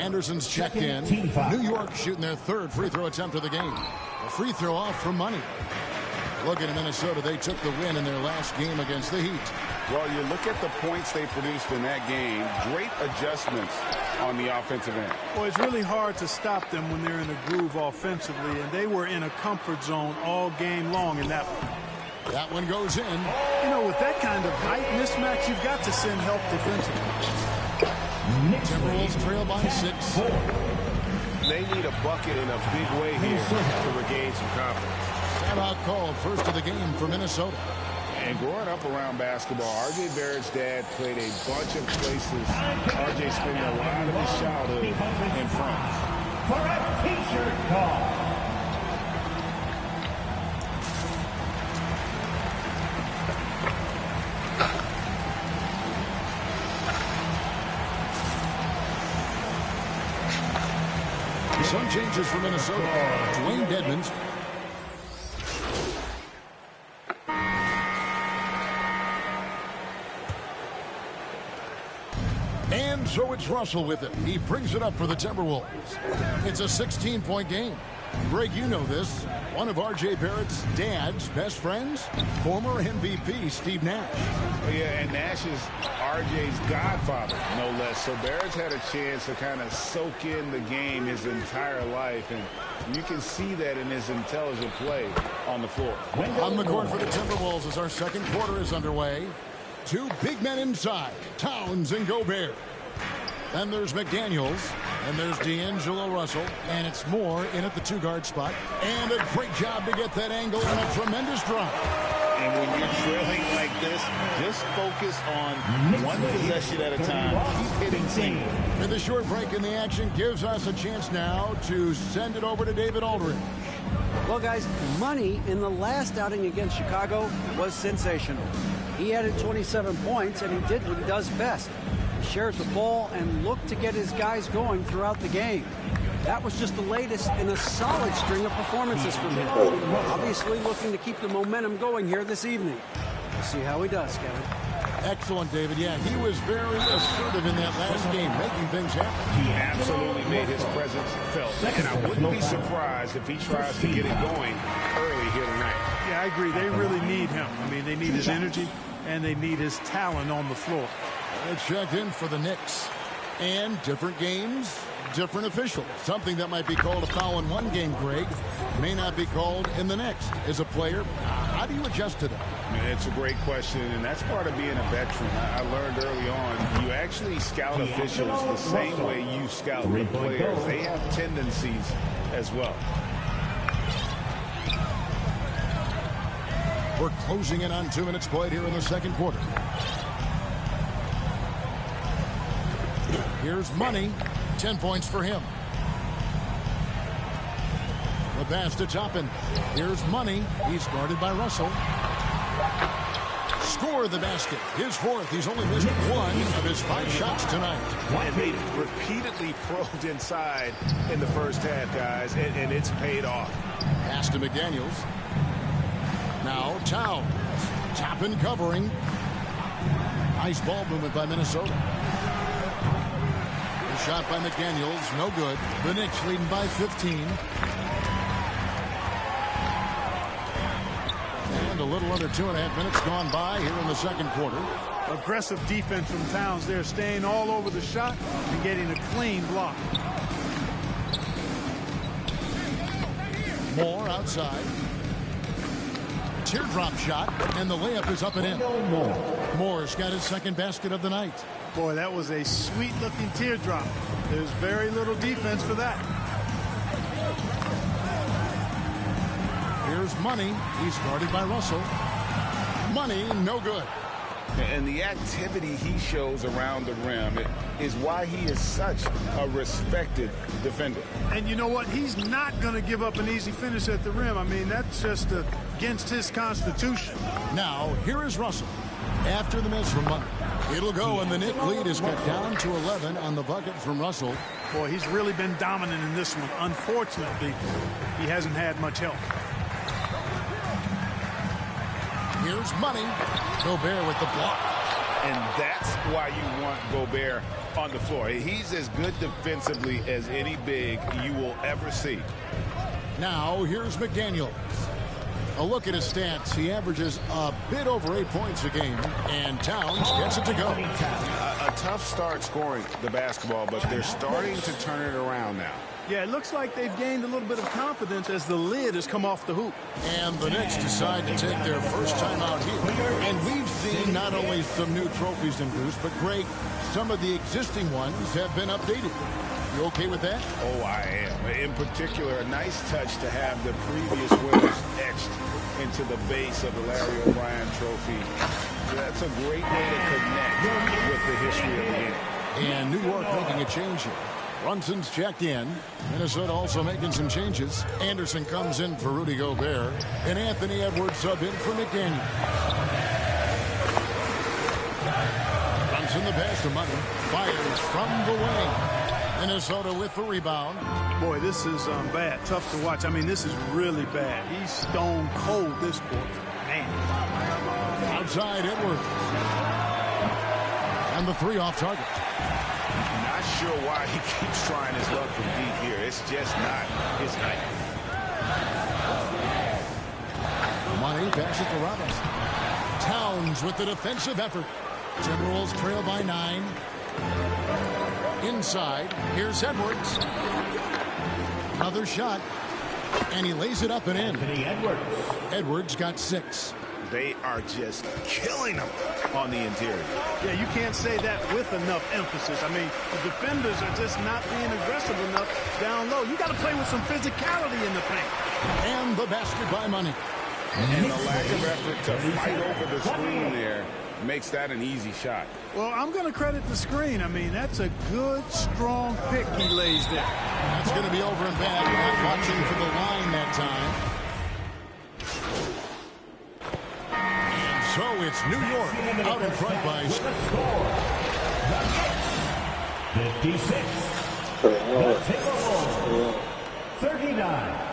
Anderson's checked in. New York shooting their third free throw attempt of the game. A free throw off from Money. Looking at Minnesota, they took the win in their last game against the Heat. Well, you look at the points they produced in that game. Great adjustments on the offensive end. Well, it's really hard to stop them when they're in a groove offensively, and they were in a comfort zone all game long in that one. That one goes in. You know, with that kind of height mismatch, you've got to send help defensively. Timberwolves trail by 6. They need a bucket in a big way here to regain some confidence. Timeout called, first of the game for Minnesota. And growing up around basketball, R.J. Barrett's dad played a bunch of places. R.J. spent a lot of his childhood in France. For a t-shirt call. Some changes for Minnesota. Dwayne Dedmon's. And so it's Russell with it. He brings it up for the Timberwolves. It's a 16-point game. Greg, you know this. One of R.J. Barrett's dad's best friends, former MVP Steve Nash. Oh, yeah, and Nash is R.J.'s godfather, no less. So Barrett's had a chance to kind of soak in the game his entire life, and you can see that in his intelligent play on the floor. On the court for the Timberwolves as our second quarter is underway. Two big men inside, Towns and Gobert. Then there's McDaniels, and there's D'Angelo Russell, and it's Moore in at the two-guard spot. And a great job to get that angle and a tremendous drop. And when you're trailing like this, just focus on one possession at a time. Keep hitting singles. And the short break in the action gives us a chance now to send it over to David Aldridge. Well, guys, Money in the last outing against Chicago was sensational. He added 27 points, and he did what he does best. He shared the ball and looked to get his guys going throughout the game. That was just the latest in a solid string of performances from him. Obviously looking to keep the momentum going here this evening. We'll see how he does, Kevin. Excellent, David. Yeah, he was very assertive in that last game, making things happen. He absolutely made his presence felt. And I wouldn't be surprised if he tries to get it going early here tonight. Yeah, I agree. They really need him. I mean, they need his energy, and they need his talent on the floor. It's checked in for the Knicks. And different games, different officials. Something that might be called a foul in one game, Greg, may not be called in the next. As a player, how do you adjust to that? It's a great question, and that's part of being a veteran. I learned early on, you actually scout officials the same way you scout the players. They have tendencies as well. We're closing in on 2 minutes played here in the second quarter. Here's Money. 10 points for him. The pass to Toppin. Here's Money. He's guarded by Russell. Score the basket. His fourth. He's only missed one of his 5 shots tonight. And they repeatedly probed inside in the first half, guys, and it's paid off. Pass to McDaniels. Now Towns. Toppin covering. Nice ball movement by Minnesota. Shot by McDaniels, no good. The Knicks leading by 15. And a little under 2.5 minutes gone by here in the second quarter. Aggressive defense from Towns there, staying all over the shot and getting a clean block. Moore outside. Teardrop shot, and the layup is up and in. Moore's got his second basket of the night. Boy, that was a sweet-looking teardrop. There's very little defense for that. Here's Money. He's guarded by Russell. Money, no good. And the activity he shows around the rim is why he is such a respected defender. And you know what? He's not going to give up an easy finish at the rim. I mean, that's just against his constitution. Now, here is Russell. After the miss from Money. It'll go, and the Knicks lead is cut down to 11 on the bucket from Russell. Boy, he's really been dominant in this one. Unfortunately, he hasn't had much help. Here's Money. Gobert with the block. And that's why you want Gobert on the floor. He's as good defensively as any big you will ever see. Now, here's McDaniels. A look at his stats. He averages a bit over 8 points a game, and Towns gets it to go. A tough start scoring the basketball, but they're starting to turn it around now. Yeah, it looks like they've gained a little bit of confidence as the lid has come off the hoop. And the Knicks decide to take their first time out here. And we've seen not only some new trophies in Bruce, but Greg, some of the existing ones have been updated. You okay with that? Oh, I am. In particular, a nice touch to have the previous winners etched into the base of the Larry O'Brien trophy. That's a great way to connect with the history of the game. And New York making a change here. Brunson's checked in. Minnesota also making some changes. Anderson comes in for Rudy Gobert. And Anthony Edwards sub in for McDaniel. Brunson the pass to Money. Fires from the wing. Minnesota with the rebound. Boy, this is bad. Tough to watch. I mean, this is really bad. He's stone cold this quarter. Man. Outside Edwards. And the three off target. Not sure why he keeps trying his luck from deep here. It's just not his night. Money passes to Robinson. Towns with the defensive effort. Timberwolves trail by 9. Inside, here's Edwards. Another shot, and he lays it up and in. Edwards got 6. They are just killing him on the interior. Yeah, you can't say that with enough emphasis. I mean, the defenders are just not being aggressive enough down low. You got to play with some physicality in the paint. And the basket by Money. And the lack of effort to fight over the screen there makes that an easy shot. Well, I'm going to credit the screen. I mean, that's a good, strong pick he lays there. That's going to be over and back. Not watching for the line that time. And so it's New York out in front by 56. The Timberwolves 39.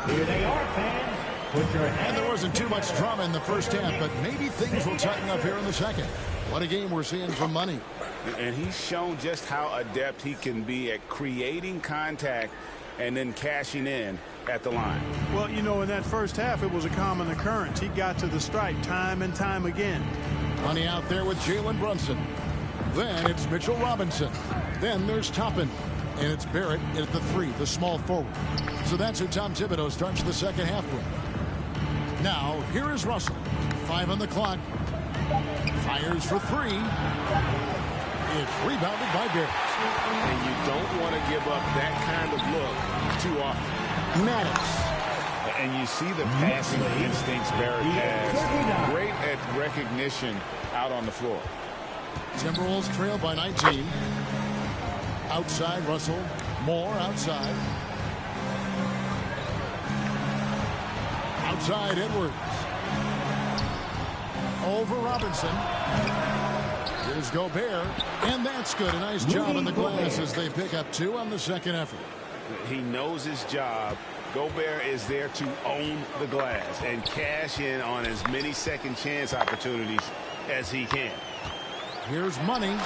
Here they are, fans. And there wasn't too much drama in the first half, but maybe things will tighten up here in the second. What a game we're seeing from Money. And he's shown just how adept he can be at creating contact and then cashing in at the line. Well, you know, in that first half, it was a common occurrence. He got to the stripe time and time again. Money out there with Jalen Brunson. Then it's Mitchell Robinson. Then there's Toppin. And it's Barrett at the 3, the small forward. So that's who Tom Thibodeau starts the second half with. Now, here is Russell. 5 on the clock. Fires for 3. It's rebounded by Barrett. And you don't want to give up that kind of look too often. Maddox. And you see the passing instincts Barrett has. Great at recognition out on the floor. Timberwolves trail by 19. Outside Russell. More outside. Outside Edwards. Over Robinson. Here's Gobert. And that's good. A nice job on the glass as they pick up 2 on the second effort. He knows his job. Gobert is there to own the glass and cash in on as many second chance opportunities as he can. Here's Money.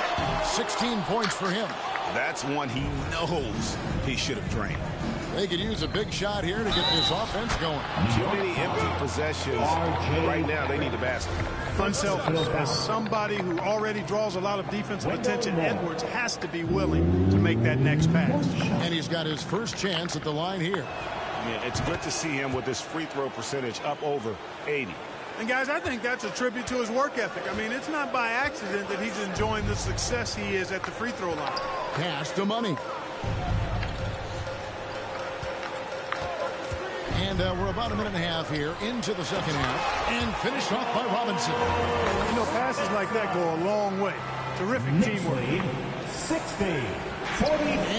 16 points for him. That's one he knows he should have drained. They could use a big shot here to get this offense going. Too many empty possessions. Right now, they need a basket. Unselfish. As somebody who already draws a lot of defensive attention, Edwards has to be willing to make that next pass. And he's got his first chance at the line here. Yeah, it's good to see him with his free throw percentage up over 80. And, guys, I think that's a tribute to his work ethic. I mean, it's not by accident that he's enjoying the success he is at the free throw line. Pass to Money. And we're about a minute and a half here into the second half. And finished off by Robinson. You know, passes like that go a long way. Terrific teamwork. 60-44.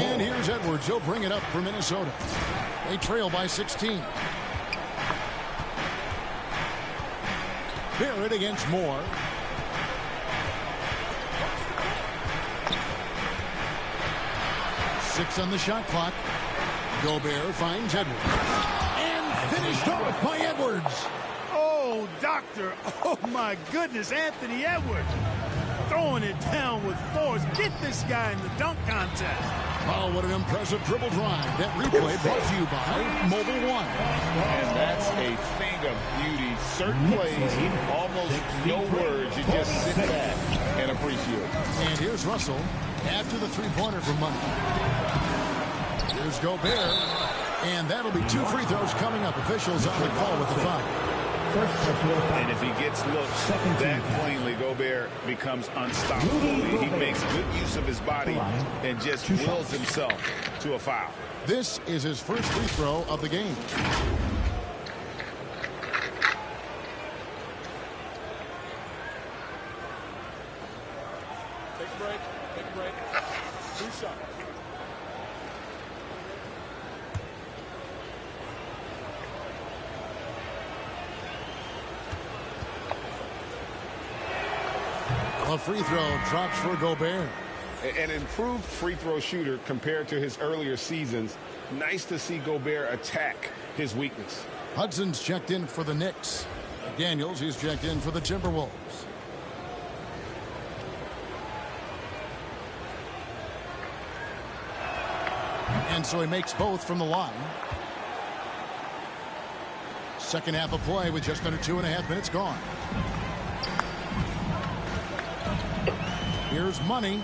And here's Edwards. He'll bring it up for Minnesota. They trail by 16. Barrett against Moore. Six on the shot clock. Gobert finds Edwards. And finished off by Edwards. Oh, Oh, doctor. Oh, my goodness. Anthony Edwards throwing it down with force. Get this guy in the dunk contest. Oh, what an impressive dribble drive. That replay brought to you by Mobile One. And that's a thing of beauty. Certain plays, almost no words. You just sit back and appreciate it. And here's Russell after the three-pointer from Money. Here's Gobert. And that'll be 2 free throws coming up. Officials on the call with the foul. And if he gets looked that plainly, Gobert becomes unstoppable. He makes good use of his body and just wills himself to a foul. This is his first free throw of the game. Take a break. Take a break. Wussup. A free throw drops for Gobert. An improved free throw shooter compared to his earlier seasons. Nice to see Gobert attack his weakness. Hudson's checked in for the Knicks. Daniels, he's checked in for the Timberwolves. And so he makes both from the line. Second half of play with just under 2.5 minutes gone. Here's Money.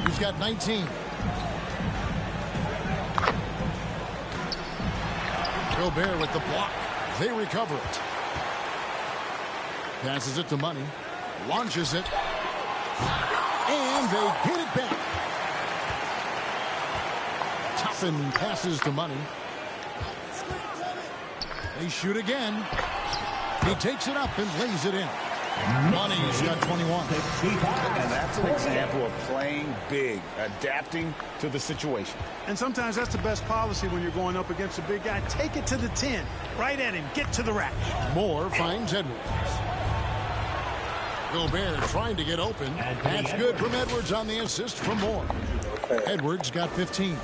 He's got 19. Gobert with the block. They recover it. Passes it to Money. Launches it. And they get it back. Toppin passes to Money. They shoot again. He takes it up and lays it in. Money's got 21. And that's an example of playing big, adapting to the situation. And sometimes that's the best policy when you're going up against a big guy. Take it to the 10. Right at him. Get to the rack. Moore finds Edwards. Gobert trying to get open. That's good from Edwards on the assist from Moore. Edwards got 15.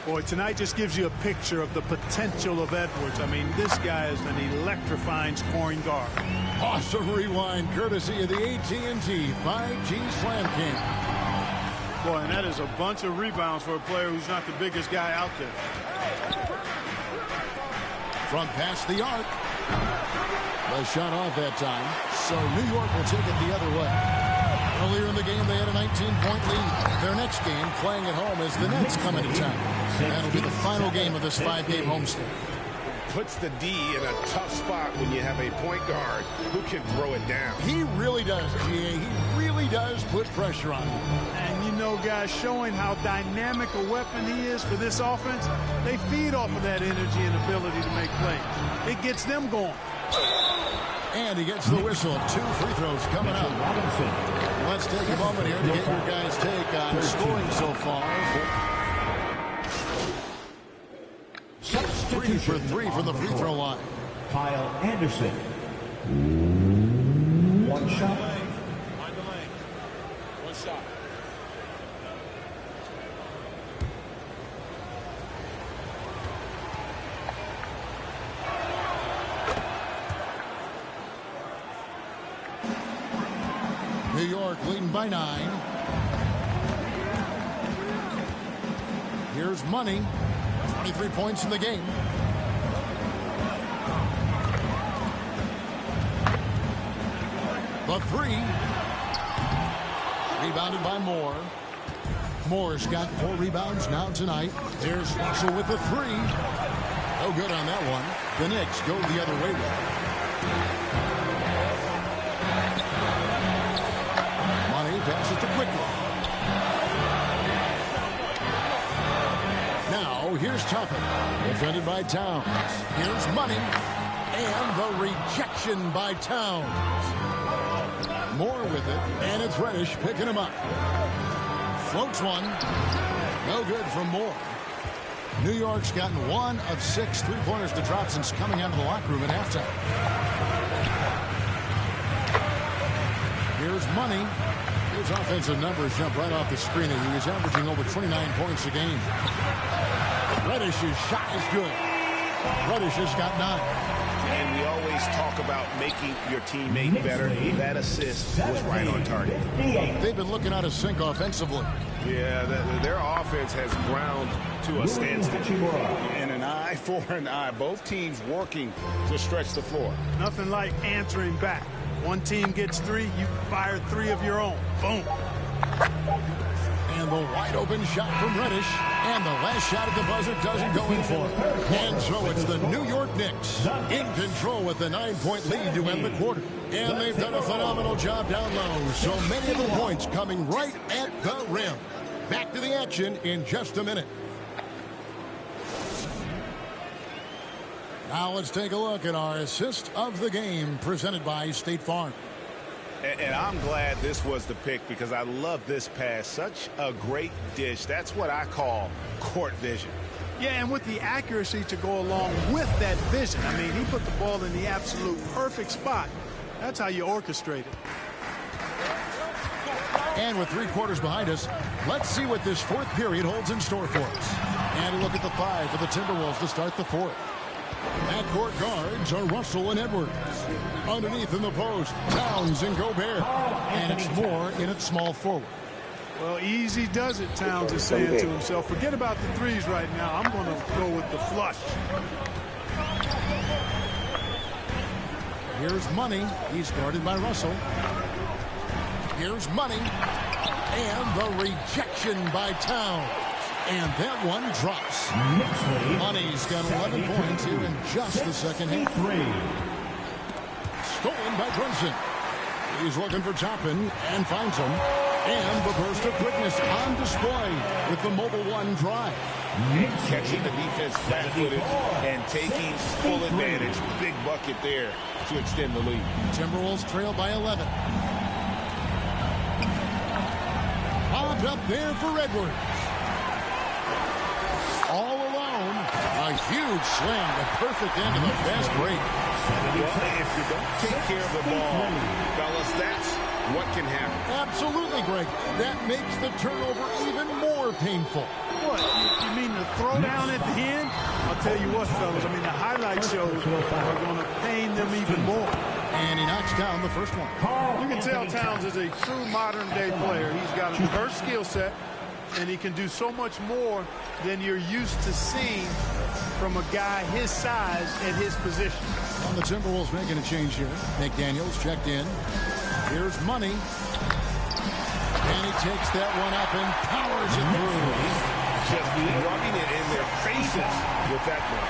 Boy, tonight just gives you a picture of the potential of Edwards. I mean, this guy is an electrifying scoring guard. Awesome rewind courtesy of the AT&T 5G Slam King. Boy, and that is a bunch of rebounds for a player who's not the biggest guy out there. From past the arc. The shot off that time. So New York will take it the other way. Earlier in the game, they had a 19-point lead. Their next game, playing at home, as the Nets come into town. That'll be the final game of this 5-game homestand. Puts the D in a tough spot when you have a point guard who can throw it down. He really does, GA. He really does put pressure on him. And you know, guys, showing how dynamic a weapon he is for this offense, they feed off of that energy and ability to make plays. It gets them going. And he gets the whistle. 2 free throws coming up. Let's take a moment here to get your guys' take on scoring so far. 3 for 3 from the free throw line. Kyle Anderson. 1 shot. Mind the lane. 1 shot. New York leading by 9. Here's Money. 23 points in the game. The 3. Rebounded by Moore. Moore's got 4 rebounds now tonight. There's Russell with the 3. No good on that one. The Knicks go the other way with it. Money passes to Quickly. Now here's Toppin, defended by Towns. Here's Money, and the rejection by Towns. Moore with it, and it's Reddish picking him up. Floats one. No good from Moore. New York's gotten 1 of 6 three-pointers to drop since coming out of the locker room at halftime. Here's Money. His offensive numbers jump right off the screen, and he is averaging over 29 points a game. Reddish's shot is good. Reddish has got 9. And we always talk about making your teammate better. That assist was right on target. They've been looking out of sync offensively. Yeah, their offense has ground to a standstill. And an eye for an eye. Both teams working to stretch the floor. Nothing like answering back. One team gets 3, you fire 3 of your own. Boom. And the wide open shot from Reddish. And the last shot at the buzzer doesn't go in for it. And so it's the New York Knicks in control with the 9-point lead to end the quarter. And they've done a phenomenal job down low. So many of the points coming right at the rim. Back to the action in just a minute. Now let's take a look at our assist of the game presented by State Farm. And I'm glad this was the pick because I love this pass. Such a great dish. That's what I call court vision. Yeah, and with the accuracy to go along with that vision. I mean, he put the ball in the absolute perfect spot. That's how you orchestrate it. And with 3 quarters behind us, let's see what this 4th period holds in store for us. And a look at the 5 for the Timberwolves to start the 4th. Backcourt guards are Russell and Edwards. Underneath in the post, Towns and Gobert. And it's Moore in at small forward. Well, easy does it, Towns is saying to himself. Forget about the threes right now. I'm going to go with the flush. Here's Money. He's guarded by Russell. Here's Money. And the rejection by Towns. And that one drops. Money's got 11 points here in just the second half. Stolen by Brunson. He's looking for Toppin and finds him. And the burst of quickness on display with the mobile 1 drive. Catching the defense flat-footed and taking full advantage. Big bucket there to extend the lead. Timberwolves trail by 11. Popped up there for Edwards. All alone. A huge slam. The perfect end of the fast break. Well, if you don't take care of the ball, fellas, that's what can happen. Absolutely, Greg. That makes the turnover even more painful. What? You mean the throwdown at the end? I'll tell you what, fellas. I mean, the highlight shows are going to pain them even more. And he knocks down the first one. You can tell Towns is a true modern-day player. He's got a diverse skill set, and he can do so much more than you're used to seeing from a guy his size at his position. And the Timberwolves making a change here. McDaniels checked in. Here's Money. And he takes that one up and powers it through. Just rubbing it in their faces with that one.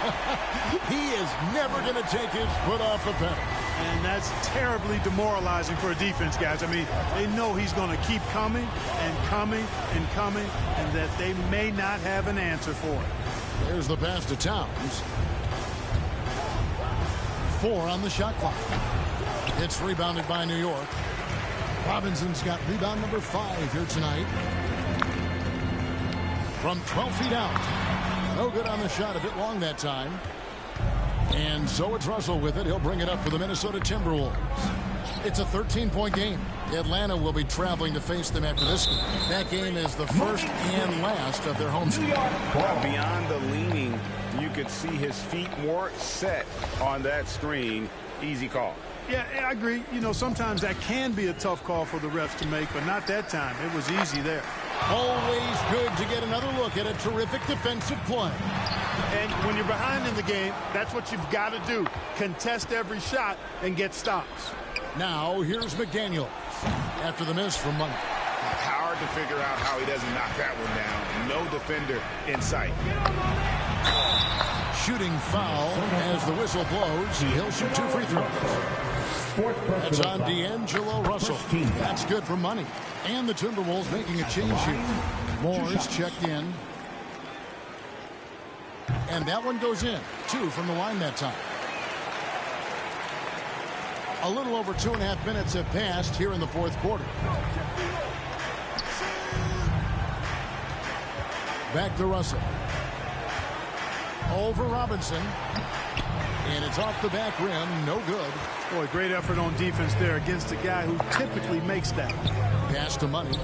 He is never going to take his foot off the pedal. And that's terribly demoralizing for a defense, guys. I mean, they know he's going to keep coming and coming and coming, and that they may not have an answer for it. There's the pass to Towns. 4 on the shot clock. It's rebounded by New York. Robinson's got rebound number 5 here tonight. From 12 feet out. No good on the shot. A bit long that time. And so it's Russell with it. He'll bring it up for the Minnesota Timberwolves. It's a 13-point game. Atlanta will be traveling to face them after this game. That game is the first and last of their home series. Well, beyond the leaning, you could see his feet more set on that screen. Easy call. Yeah, I agree. You know, sometimes that can be a tough call for the refs to make, but not that time. It was easy there. Always good to get another look at a terrific defensive play. And when you're behind in the game, that's what you've got to do. Contest every shot and get stops. Now, here's McDaniels after the miss from Money. Hard to figure out how he doesn't knock that one down. No defender in sight. Shooting foul as the whistle blows. He'll shoot 2 free throws. That's on D'Angelo Russell. That's good for Money. And the Timberwolves making a change here. Moore's checked in. And that one goes in. 2 from the line that time. A little over 2.5 minutes have passed here in the 4th quarter. Back to Russell. Over Robinson. And it's off the back rim. No good. Boy, great effort on defense there against a guy who typically makes that. Pass to Money.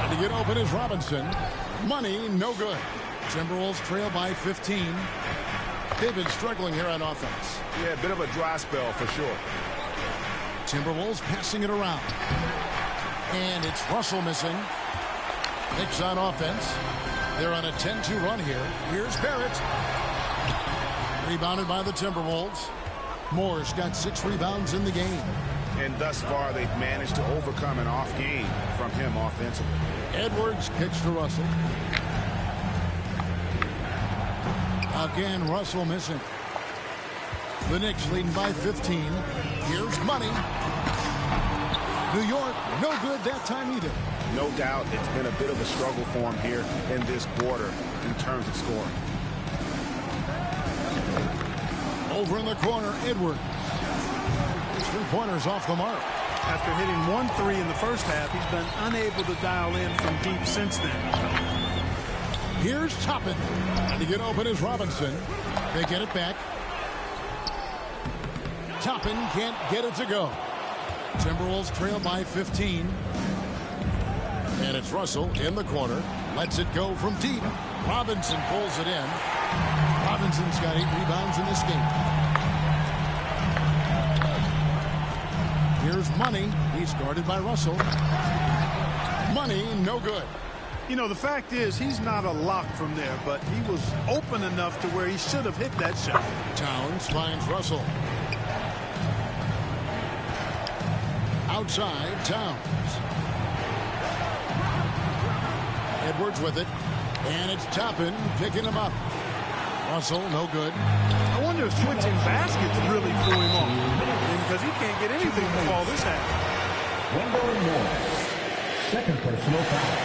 To get open is Robinson. Money, no good. Timberwolves trail by 15. They've been struggling here on offense. Yeah, a bit of a dry spell for sure. Timberwolves passing it around. And it's Russell missing. Knicks on offense. They're on a 10-2 run here. Here's Barrett. Rebounded by the Timberwolves. Moore's got 6 rebounds in the game. And thus far, they've managed to overcome an off game from him offensively. Edwards kicks to Russell. Again, Russell missing. The Knicks leading by 15. Here's Money. New York, no good that time either. No doubt it's been a bit of a struggle for him here in this quarter in terms of scoring. Over in the corner, Edwards. His 3-pointers off the mark. After hitting 1 3 in the first half, he's been unable to dial in from deep since then. Here's Toppin. To get open is Robinson. They get it back. Toppin can't get it to go. Timberwolves trail by 15. And it's Russell in the corner. Lets it go from deep. Robinson pulls it in. Robinson's got 8 rebounds in this game. Here's Money. He's guarded by Russell. Money, no good. You know, the fact is he's not a lock from there, but he was open enough to where he should have hit that shot. Towns finds Russell. Outside, Towns. Edwards with it. And it's Toppin picking him up. Russell, no good. I wonder if switching baskets really threw him off, because he can't get anything to fall this half. Wendell Moore. Second personal foul.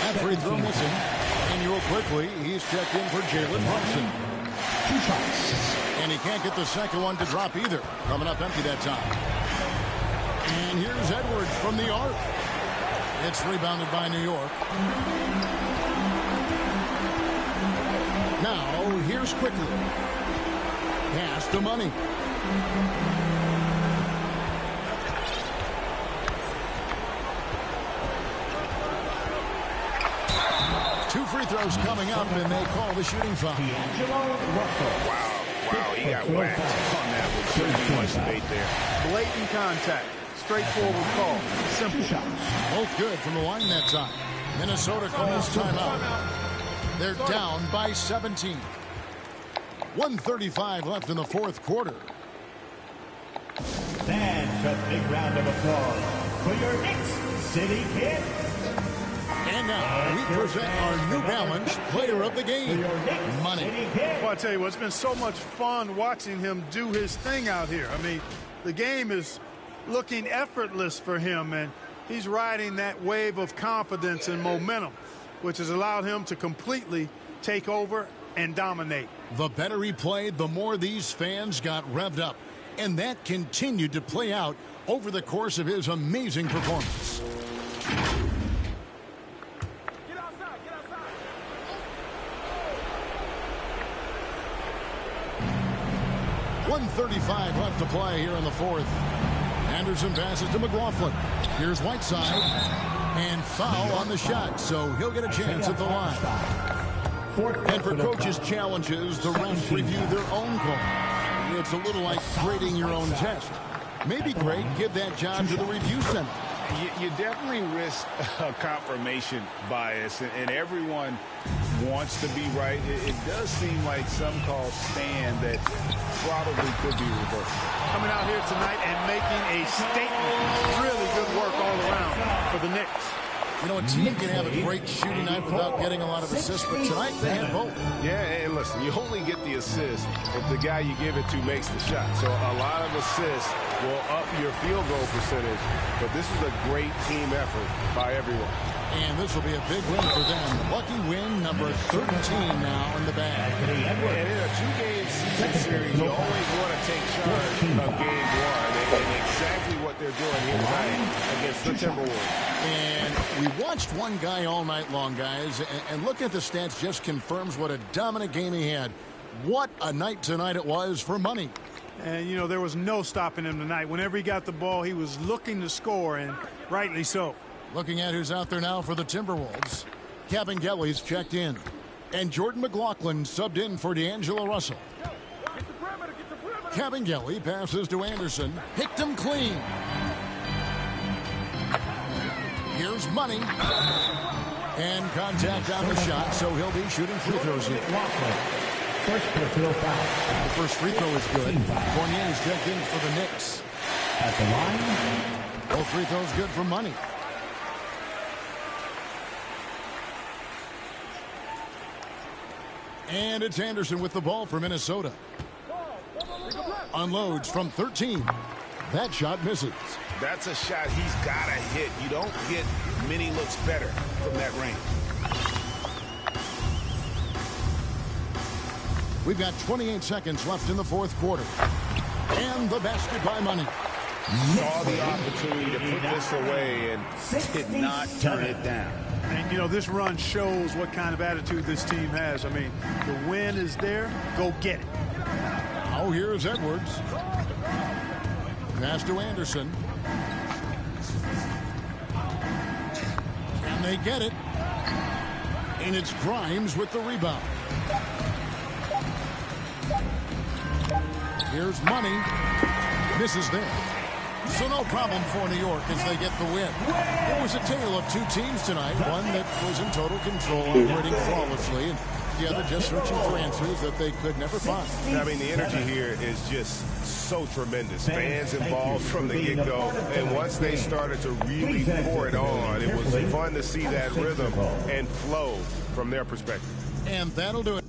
That free throw missing. And real quickly, he's checked in for Jalen Brunson. 2 shots. And he can't get the second one to drop either. Coming up empty that time. And here's Edwards from the arc. It's rebounded by New York. Now, here's Quickly. Pass to Money. Two free throws coming up, and they call the shooting foul. Wow, he got whacked on that one. Shouldn't be much debate there. Blatant contact. Straightforward call. Simple. Both good from the line that time. Minnesota calls timeout. They're down by 17. 1:35 left in the fourth quarter. And a big round of applause for your Knicks City Kids. And now we present our New Balance player of the game, Money. Well, I tell you what, it's been so much fun watching him do his thing out here. I mean, the game is looking effortless for him, and he's riding that wave of confidence and momentum, which has allowed him to completely take over and dominate. The better he played, the more these fans got revved up. And that continued to play out over the course of his amazing performance. Get outside, get outside. 1:35 left to play here in the fourth. Anderson passes to McLaughlin. Here's Whiteside. And foul on the shot, so he'll get a chance at the line. And for coaches' challenges, the refs review their own call. It's a little like grading your own test. Maybe grade, give that job to the review center. You definitely risk a confirmation bias, and everyone wants to be right. It does seem like some calls stand that probably could be reversed. Coming out here tonight and making a statement. Really good work all around for the Knicks. You know, a team can have a great shooting night without getting a lot of assists, but tonight they had both. Yeah, and listen, you only get the assist if the guy you give it to makes the shot. So a lot of assists will up your field goal percentage, but this is a great team effort by everyone. And this will be a big win for them. Lucky win number 13 now in the bag. And in a two-game series, you always want to take charge of game one, and exactly what they're doing here tonight against the Timberwolves. And we watched one guy all night long, guys, and look at the stats just confirms what a dominant game he had. What a night tonight it was for Money. And, you know, there was no stopping him tonight. Whenever he got the ball, he was looking to score, and rightly so. Looking at who's out there now for the Timberwolves. Kevin Gelly's checked in. And Jordan McLaughlin subbed in for D'Angelo Russell. Kevin Gelly passes to Anderson. Picked him clean. Here's Money. And contact on the shot, so he'll be shooting free throws here. First personal foul. The first free throw is good. Fournier's checked in for the Knicks. At the line. Both free throws good for Money. And it's Anderson with the ball for Minnesota. Unloads from 13. That shot misses. That's a shot he's got to hit. You don't get many looks better from that range. We've got 28 seconds left in the fourth quarter. And the basket by Money. Saw the opportunity to put this away and did not turn it down. And, you know, this run shows what kind of attitude this team has. I mean, the win is there. Go get it. Now here's Edwards. Pass to Anderson. And they get it. And it's Grimes with the rebound. Here's Money. Misses there. So no problem for New York as they get the win. It was a tale of two teams tonight. One that was in total control, operating flawlessly, and the other just searching for answers that they could never find. I mean, the energy here is just so tremendous. Fans involved from the get-go, and once they started to really pour it on, it was fun to see that rhythm and flow from their perspective. And that'll do it.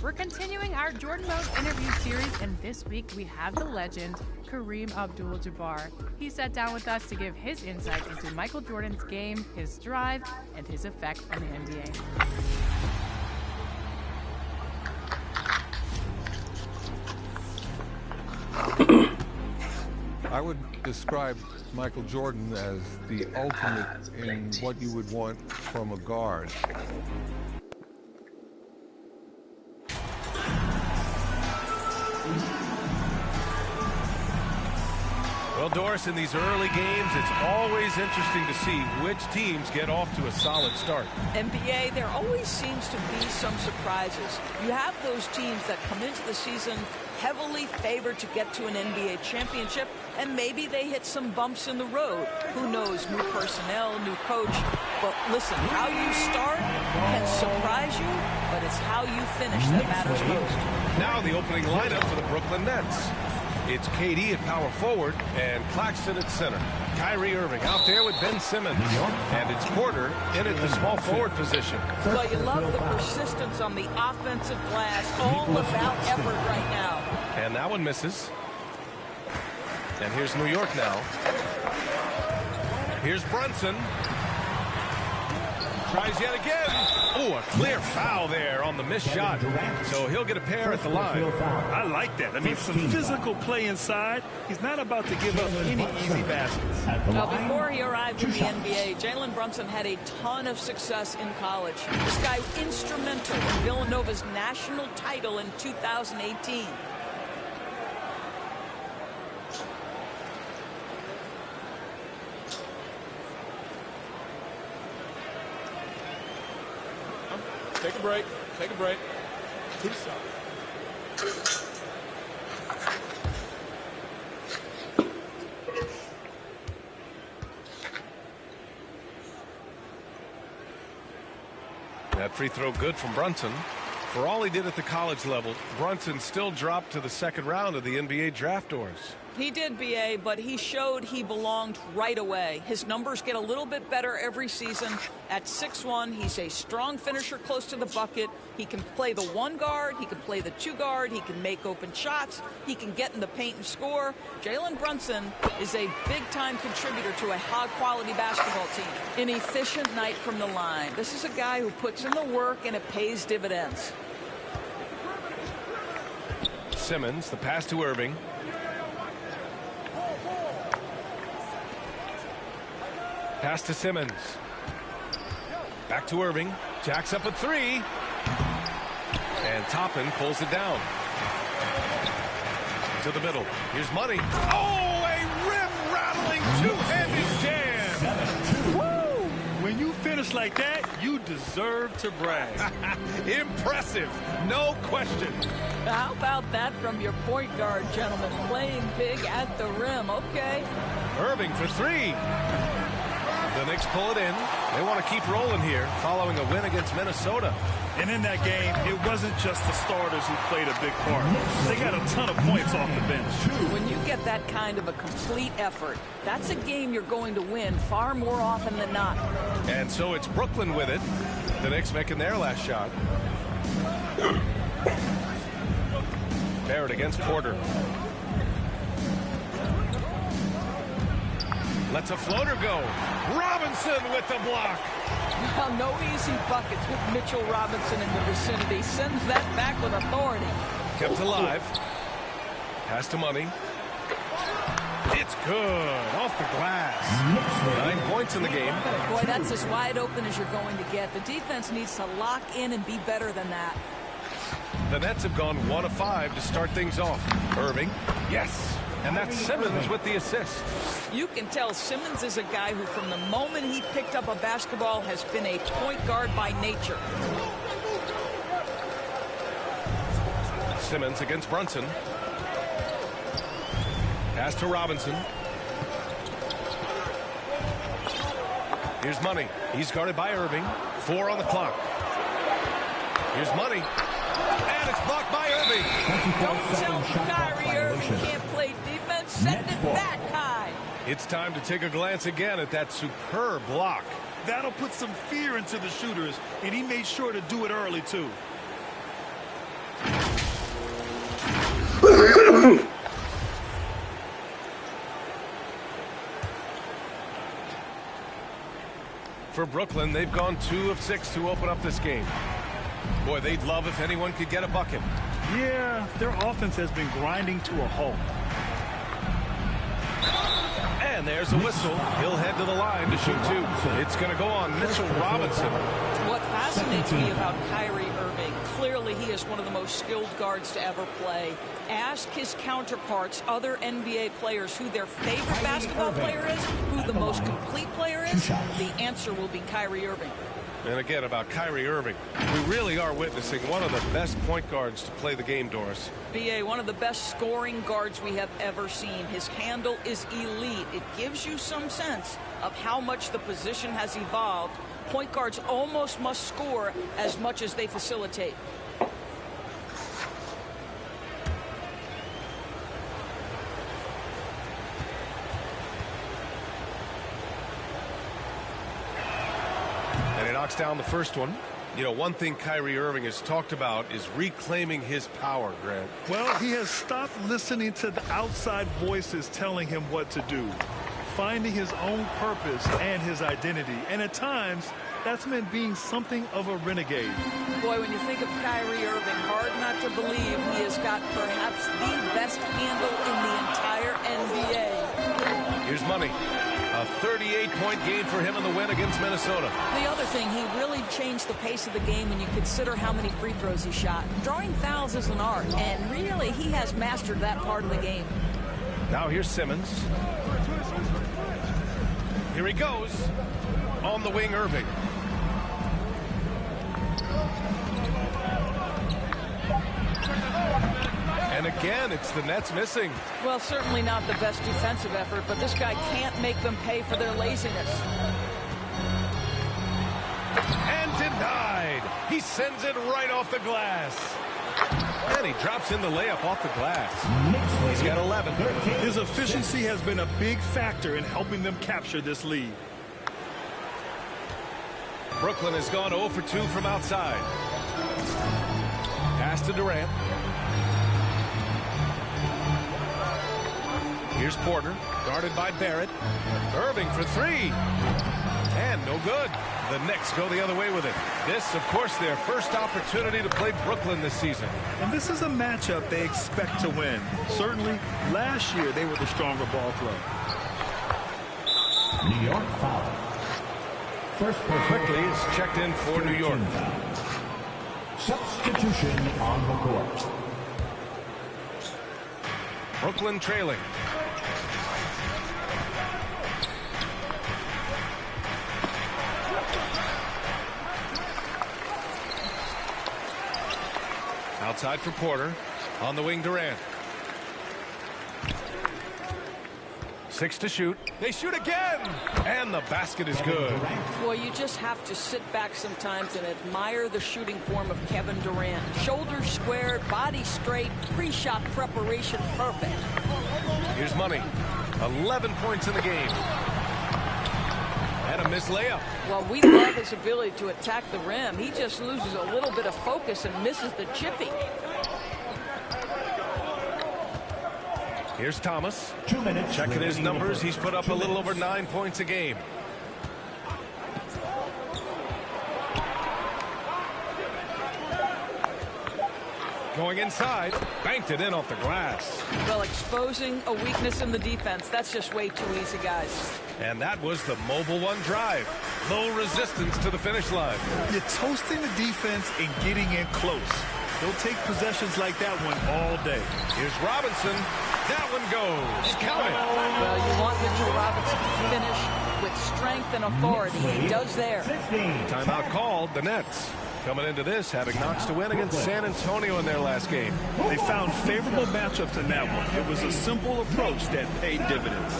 We're continuing our Jordan Mode interview series, and this week we have the legend, Kareem Abdul-Jabbar. He sat down with us to give his insight into Michael Jordan's game, his drive, and his effect on the NBA. I would describe Michael Jordan as the ultimate in what you would want from a guard. Well, Doris, in these early games, it's always interesting to see which teams get off to a solid start. NBA, there always seems to be some surprises. You have those teams that come into the season heavily favored to get to an NBA championship, and maybe they hit some bumps in the road. Who knows, new personnel, new coach. But listen, how you start can surprise you, but it's how you finish that matters most. Now the opening lineup for the Brooklyn Nets. It's KD at power forward and Claxton at center. Kyrie Irving out there with Ben Simmons. And it's Porter in at the small forward position. Well, you love the persistence on the offensive glass. All about effort right now. And that one misses. And here's New York now. Here's Brunson. Tries yet again. Oh, a clear foul there on the missed shot. So he'll get a pair at the line. I like that. I mean, some physical play inside. He's not about to give up any easy baskets. Now, before he arrived in the NBA, Jalen Brunson had a ton of success in college. This guy instrumental in Villanova's national title in 2018. Take a break. Take a break. Two shots. That free throw good from Brunson. For all he did at the college level, Brunson still dropped to the second round of the NBA draft doors. He did, BA, but he showed he belonged right away. His numbers get a little bit better every season. At 6'1", he's a strong finisher close to the bucket. He can play the one guard. He can play the two guard. He can make open shots. He can get in the paint and score. Jalen Brunson is a big-time contributor to a high-quality basketball team. An efficient night from the line. This is a guy who puts in the work, and it pays dividends. Simmons, the pass to Irving. Pass to Simmons. Back to Irving. Jacks up a three. And Toppin pulls it down. To the middle. Here's Money. Oh, a rim-rattling two-handed jam. Woo! When you finish like that, you deserve to brag. Impressive. No question. How about that from your point guard, gentlemen? Playing big at the rim. Okay. Irving for three. The Knicks pull it in. They want to keep rolling here following a win against Minnesota. And in that game, it wasn't just the starters who played a big part. They got a ton of points off the bench. When you get that kind of a complete effort, that's a game you're going to win far more often than not. And so it's Brooklyn with it. The Knicks making their last shot. Barrett against Porter. Lets a floater go. Robinson with the block. Well, no easy buckets with Mitchell Robinson in the vicinity. Sends that back with authority. Kept alive. Pass to Money. It's good. Off the glass. 9 points in the game. Boy, that's as wide open as you're going to get. The defense needs to lock in and be better than that. The Nets have gone 1 of 5 to start things off. Irving. Yes. And that's Simmons with the assist. You can tell Simmons is a guy who, from the moment he picked up a basketball, has been a point guard by nature. Simmons against Brunson. Pass to Robinson. Here's Money. He's guarded by Irving. 4 on the clock. Here's Money. And it's blocked by Irving. Don't tell me Kyrie Irving can't play defense. Send it back high. It's time to take a glance again at that superb block. That'll put some fear into the shooters, and he made sure to do it early, too. For Brooklyn, they've gone 2 of 6 to open up this game. Boy, they'd love if anyone could get a bucket. Yeah, their offense has been grinding to a halt. And there's a whistle. He'll head to the line to shoot 2. It's going to go on Mitchell Robinson. What fascinates me about Kyrie Irving, clearly he is one of the most skilled guards to ever play. Ask his counterparts, other NBA players, who their favorite basketball player is, who the most complete player is. The answer will be Kyrie Irving. And again, about Kyrie Irving, we really are witnessing one of the best point guards to play the game, Doris. BA, one of the best scoring guards we have ever seen. His handle is elite. It gives you some sense of how much the position has evolved. Point guards almost must score as much as they facilitate. Knocks down the first one. You know, one thing Kyrie Irving has talked about is reclaiming his power, Grant. Well, he has stopped listening to the outside voices telling him what to do. finding his own purpose and his identity. And at times, that's meant being something of a renegade. Boy, when you think of Kyrie Irving, hard not to believe he has got perhaps the best handle in the entire NBA. Here's money. A 38-point game for him in the win against Minnesota. The other thing, he really changed the pace of the game when you consider how many free throws he shot. Drawing fouls is an art, and really he has mastered that part of the game. Now here's Simmons. Here he goes. On the wing, Irving. And again, it's the Nets missing. Well, certainly not the best defensive effort, but this guy can't make them pay for their laziness. And denied. He sends it right off the glass. And he drops in the layup off the glass. He's got 11. His efficiency has been a big factor in helping them capture this lead. Brooklyn has gone 0 for 2 from outside. Pass to Durant. Here's Porter, guarded by Barrett. Irving for three. And no good. The Knicks go the other way with it. This, of course, their first opportunity to play Brooklyn this season. And this is a matchup they expect to win. Certainly, last year they were the stronger ball club. New York foul. First person quickly is checked in for New York. Substitution on the court. Brooklyn trailing. Outside for Porter. On the wing, Durant. 6 to shoot. They shoot again. And the basket is good. Boy, you just have to sit back sometimes and admire the shooting form of Kevin Durant. Shoulders squared, body straight, pre-shot preparation perfect. Here's money. 11 points in the game. And a missed layup. Well, we love his ability to attack the rim. He just loses a little bit of focus and misses the chippy. Here's Thomas. 2 minutes. Checking his numbers. He's put up a little over 9 points a game. Going inside. Banked it in off the glass. Well, exposing a weakness in the defense. That's just way too easy, guys. And that was the mobile one drive. Low resistance to the finish line. You're toasting the defense and getting in close. They'll take possessions like that one all day. Here's Robinson. That one goes. Count it. Well, you want Mitchell Robinson to finish with strength and authority. He does there. Timeout called. The Nets coming into this having knocks to win against San Antonio in their last game. They found favorable matchups in that one. It was a simple approach that paid dividends.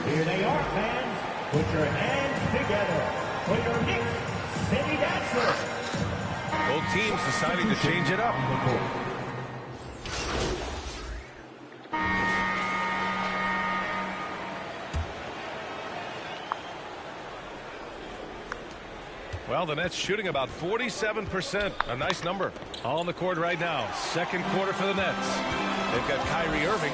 Here they are, fans. Put your hands together for your Knicks City Dancer. Both teams deciding to change it up. Well, the Nets shooting about 47%. A nice number. All on the court right now. Second quarter for the Nets. They've got Kyrie Irving.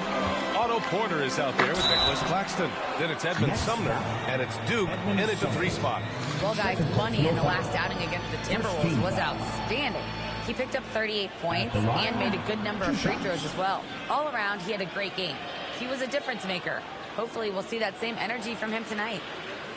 Otto Porter is out there with Nicholas Claxton. Then it's Edmund Sumner. And it's Duke in at the 3 spot. Well, guys, Money in the last outing against the Timberwolves was outstanding. He picked up 38 points and made a good number of free throws as well. All around, he had a great game. He was a difference maker. Hopefully, we'll see that same energy from him tonight.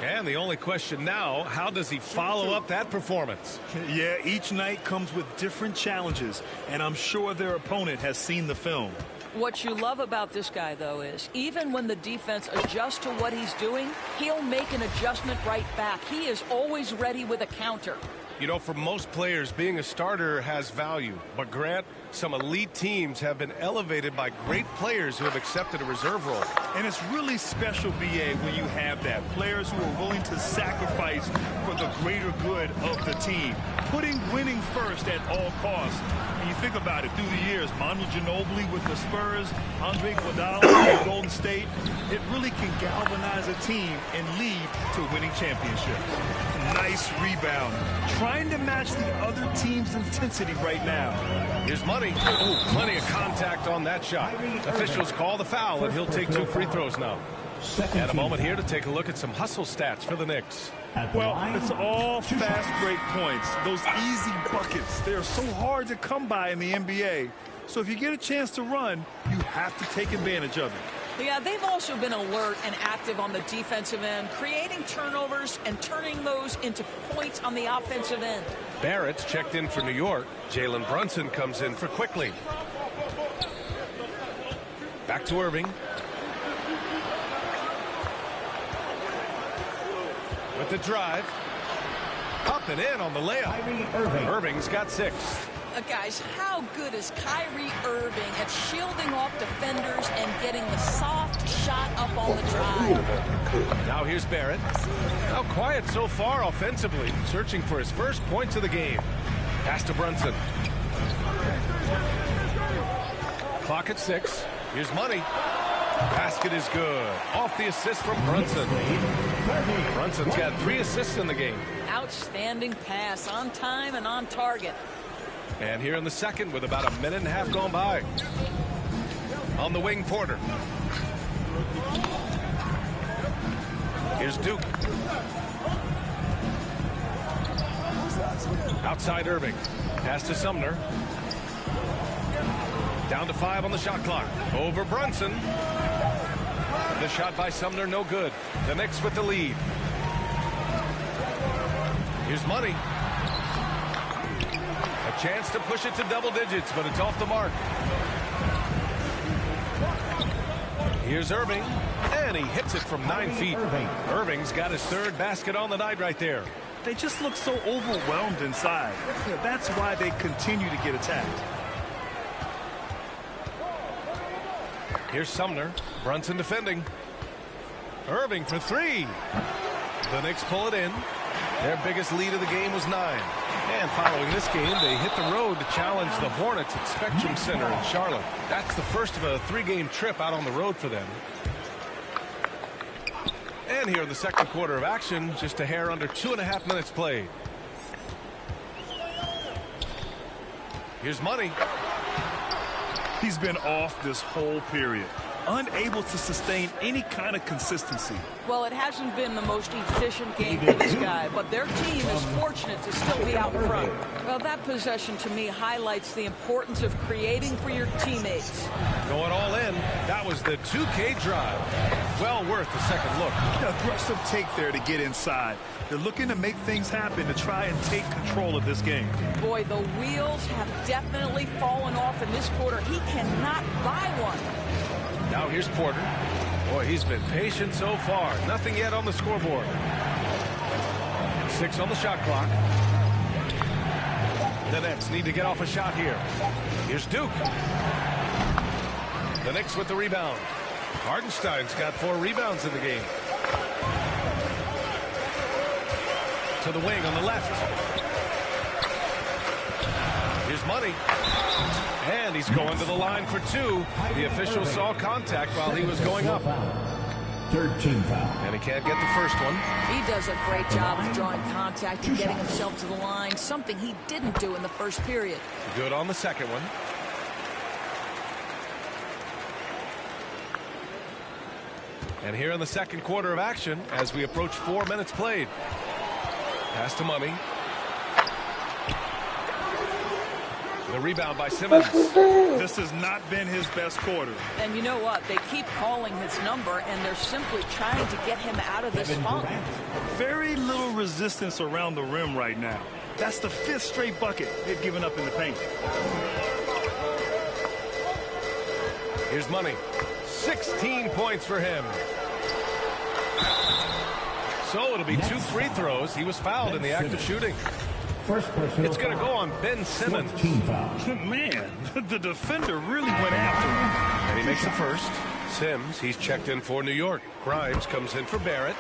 And the only question now, how does he follow up that performance? Yeah, each night comes with different challenges, and I'm sure their opponent has seen the film. What you love about this guy, though, is even when the defense adjusts to what he's doing, he'll make an adjustment right back. He is always ready with a counter. You know, for most players, being a starter has value. But, Grant, some elite teams have been elevated by great players who have accepted a reserve role. And it's really special, B.A., when you have that. Players who are willing to sacrifice for the greater good of the team. Putting winning first at all costs. And you think about it, through the years, Manu Ginobili with the Spurs, Andre Iguodala with Golden State, it really can galvanize a team and lead to winning championships. Nice rebound. Trying to match the other team's intensity right now. Here's Money. Ooh, plenty of contact on that shot. Officials call the foul, and he'll take 2 free throws now. And a moment here to take a look at some hustle stats for the Knicks. Well, it's all fast break points. Those easy buckets, they are so hard to come by in the NBA. So if you get a chance to run, you have to take advantage of it. Yeah, they've also been alert and active on the defensive end, creating turnovers and turning those into points on the offensive end. Barrett's checked in for New York. Jalen Brunson comes in for Quickly. Back to Irving. With the drive. Up and in on the layup. Irving's got 6. Guys, how good is Kyrie Irving at shielding off defenders and getting the soft shot up on the drive? Now here's Barrett. Now quiet so far offensively, searching for his first points of the game. Pass to Brunson. Clock at 6. Here's Money. Basket is good. Off the assist from Brunson. Brunson's got 3 assists in the game. Outstanding pass, on time and on target. And here in the second with about 1.5 minutes gone by. On the wing, Porter. Here's Duke. Outside Irving. Pass to Sumner. Down to 5 on the shot clock. Over Brunson. The shot by Sumner, no good. The Knicks with the lead. Here's Money. A chance to push it to double digits, but it's off the mark. Here's Irving, and he hits it from 9 feet. Irving's got his 3rd basket on the night right there. They just look so overwhelmed inside. That's why they continue to get attacked. Here's Sumner. Brunson defending. Irving for 3. The Knicks pull it in. Their biggest lead of the game was 9. And following this game, they hit the road to challenge the Hornets at Spectrum Center in Charlotte. That's the first of a 3-game trip out on the road for them. And here in the second quarter of action, just a hair under 2.5 minutes played. Here's Money. He's been off this whole period, unable to sustain any kind of consistency. Well, it hasn't been the most efficient game for this guy, but their team is fortunate to still be out in front. Well, that possession to me highlights the importance of creating for your teammates. Going all in, that was the 2K drive. Well worth the second look. Aggressive take there to get inside. They're looking to make things happen to try and take control of this game. Boy, the wheels have definitely fallen off in this quarter. He cannot buy one. Now here's Porter. Boy, he's been patient so far. Nothing yet on the scoreboard. 6 on the shot clock. The Nets need to get off a shot here. Here's Duke. The Knicks with the rebound. Hardenstein's got 4 rebounds in the game. To the wing on the left. Here's Money. And he's going to the line for 2. The official saw contact while he was going up. 13 foul. And he can't get the first one. He does a great job of drawing contact and getting himself to the line, something he didn't do in the first period. Good on the second one. And here in the second quarter of action, as we approach 4 minutes played. Pass to Money. The rebound by Simmons. This has not been his best quarter. And you know what? They keep calling his number, and they're simply trying to get him out of this funk. Very little resistance around the rim right now. That's the 5th straight bucket they've given up in the paint. Here's Money. 16 points for him. So it'll be 2 free throws. He was fouled in the act of shooting. It's going to go on Ben Simmons. Man, the defender really went after him. And he makes the first. Sims, he's checked in for New York. Grimes comes in for Barrett.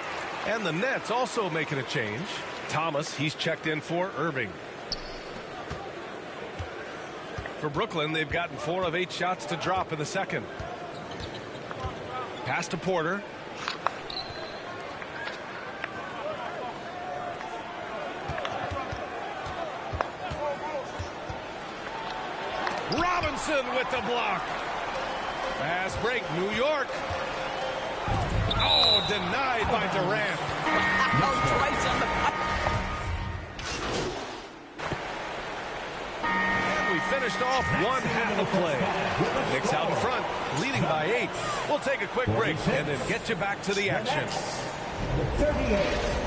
And the Nets also making a change. Thomas, he's checked in for Irving. For Brooklyn, they've gotten 4 of 8 shots to drop in the second. Pass to Porter. Robinson with the block. Fast break, New York. Oh, denied by Durant. Twice on the And we finished off one half of play. Knicks out in front, leading by 8. We'll take a quick break and then get you back to the action. 38.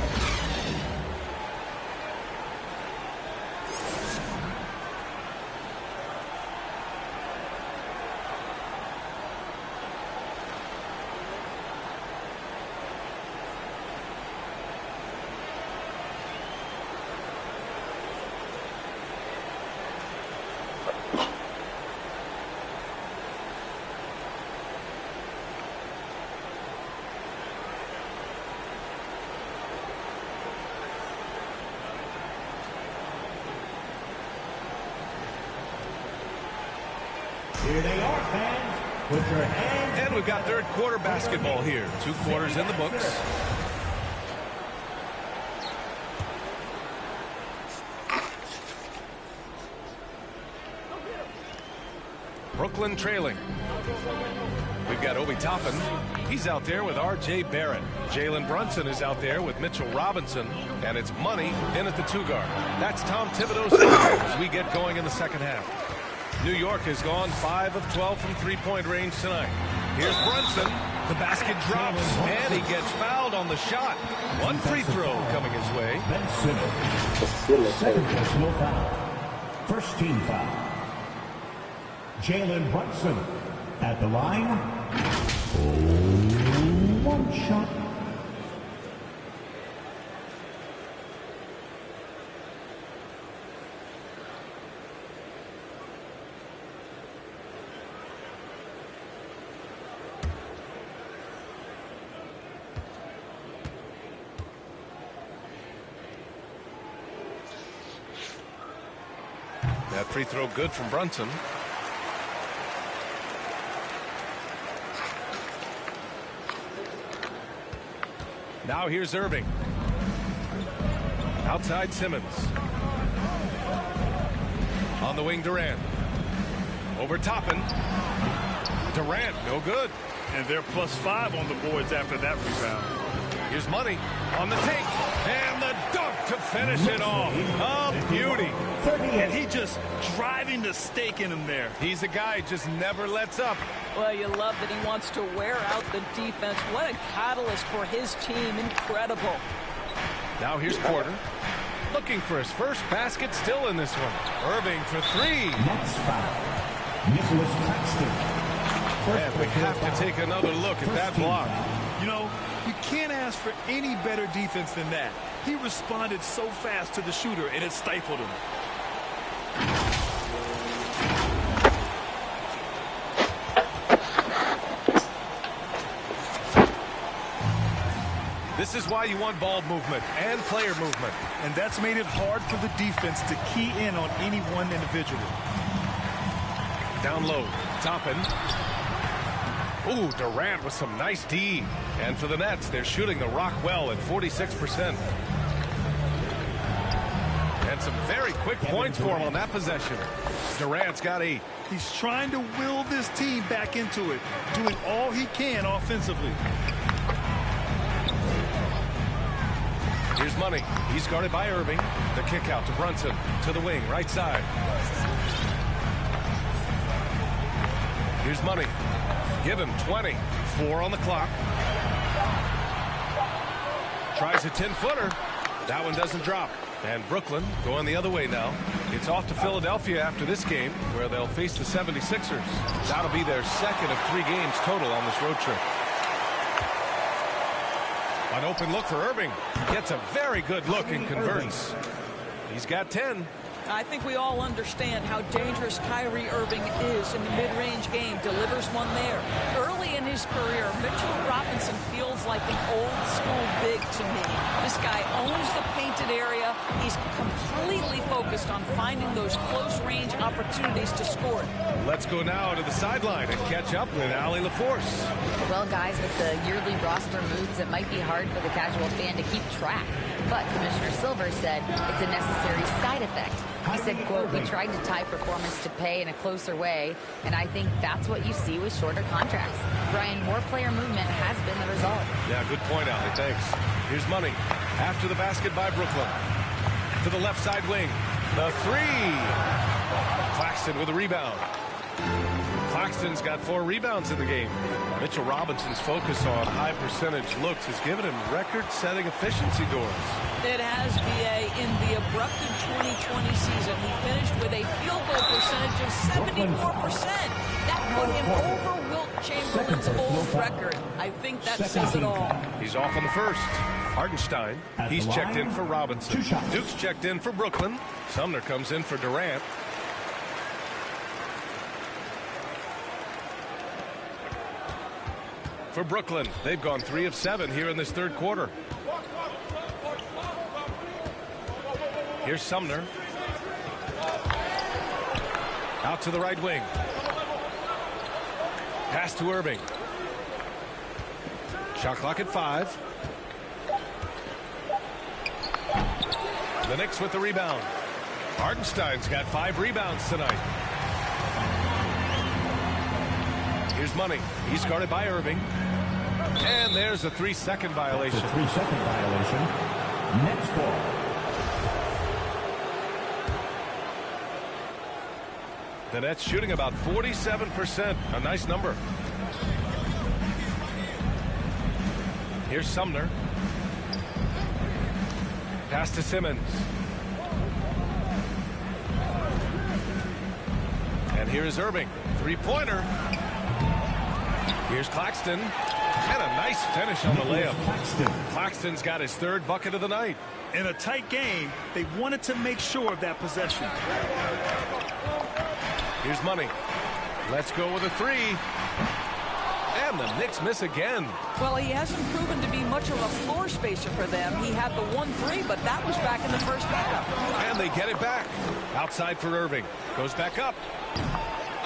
Here they are, fans. Put your hands. And we've got third quarter basketball here. 2 quarters in the books. Brooklyn trailing. We've got Obi Toppin. He's out there with R.J. Barrett. Jalen Brunson is out there with Mitchell Robinson. And it's Money in at the 2 guard. That's Tom Thibodeau's as we get going in the second half. New York has gone 5 of 12 from three-point range tonight. Here's Brunson. The basket drops, and he gets fouled on the shot. 1 free throw coming his way. Ben Simmons. Second personal foul. First team foul. Jalen Brunson at the line. Oh, 1 shot. That free throw good from Brunson. Now here's Irving. Outside Simmons. On the wing, Durant. Over Toppin. Durant, no good. And they're +5 on the boards after that rebound. Here's Money on the take. And the dunk to finish it off. A beauty. And he just driving the stake in him there. He's a guy who just never lets up. Well, you love that he wants to wear out the defense. What a catalyst for his team. Incredible. Now here's Porter. Looking for his first basket, still in this one. Irving for 3. Next foul. Nicholas Claxton. And we have to take another look at that block. You know, you can't ask for any better defense than that. He responded so fast to the shooter, and it stifled him. This is why you want ball movement and player movement. And that's made it hard for the defense to key in on any one individual. Down low, Toppin. Ooh, Durant with some nice D. And for the Nets, they're shooting the rock well at 46%. And some very quick points for him on that possession. Durant's got 8. He's trying to will this team back into it, doing all he can offensively. Here's Money. He's guarded by Irving. The kick out to Brunson. To the wing, right side. Here's Money. Give him 20. 4 on the clock. Tries a 10-footer. That one doesn't drop. And Brooklyn going the other way now. It's off to Philadelphia after this game, where they'll face the 76ers. That'll be their second of 3 games total on this road trip. An open look for Irving. Gets a very good look and converts. He's got 10. I think we all understand how dangerous Kyrie Irving is in the mid-range game. Delivers one there. Early in his career, Mitchell Robinson feels like an old-school big to me. This guy owns the painted area. He's completely focused on finding those close-range opportunities to score. Let's go now to the sideline and catch up with Allie LaForce. Well, guys, with the yearly roster moves, it might be hard for the casual fan to keep track. But Commissioner Silver said it's a necessary side effect. He said, quote, "We tried to tie performance to pay in a closer way, and I think that's what you see with shorter contracts." Brian, more player movement has been the result. Yeah, good point, Allie. Thanks. Here's Money. After the basket by Brooklyn. To the left side wing. The three. Claxton with a rebound. Claxton's got 4 rebounds in the game. Mitchell Robinson's focus on high percentage looks has given him record-setting efficiency doors. It has, B.A. In the abrupted 2020 season, he finished with a field goal percentage of 74%. That put him over Wilt Chamberlain's old record. I think that says it all. He's off on the first. Hartenstein, he's checked in for Robinson. Duke's checked in for Brooklyn. Sumner comes in for Durant. For Brooklyn, they've gone 3 of 7 here in this third quarter. Here's Sumner. Out to the right wing. Pass to Irving. Shot clock at 5. The Knicks with the rebound. Hartenstein's got 5 rebounds tonight. Here's Money. He's guarded by Irving. And there's a 3-second violation. That's a 3-second violation. Nets ball. The Nets shooting about 47%. A nice number. Here's Sumner. Pass to Simmons. And here is Irving. 3-pointer. Here's Claxton. And a nice finish on the layup. Claxton's got his 3rd bucket of the night. In a tight game, they wanted to make sure of that possession. Here's Money. Let's go with a 3. And the Knicks miss again. Well, he hasn't proven to be much of a floor spacer for them. He had the 1-3, but that was back in the first half. And they get it back. Outside for Irving. Goes back up.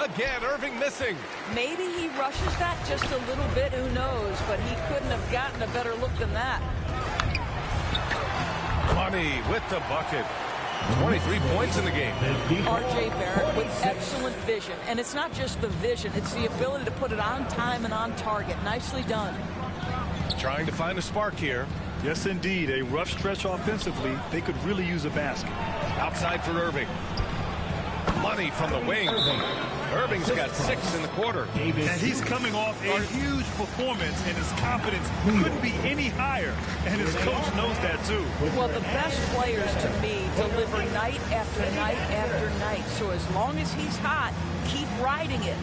Again, Irving missing. Maybe he rushes that just a little bit. Who knows? But he couldn't have gotten a better look than that. Money with the bucket. 23 points in the game. R.J. Barrett with excellent vision. And it's not just the vision. It's the ability to put it on time and on target. Nicely done. Trying to find a spark here. Yes, indeed. A rough stretch offensively. They could really use a basket. Outside for Irving. Money from the wing. Irving's got 6 in the quarter. And he's coming off a huge performance, and his confidence couldn't be any higher. And his coach knows that, too. Well, the best players, to me, deliver night after night after night. So as long as he's hot, keep riding it.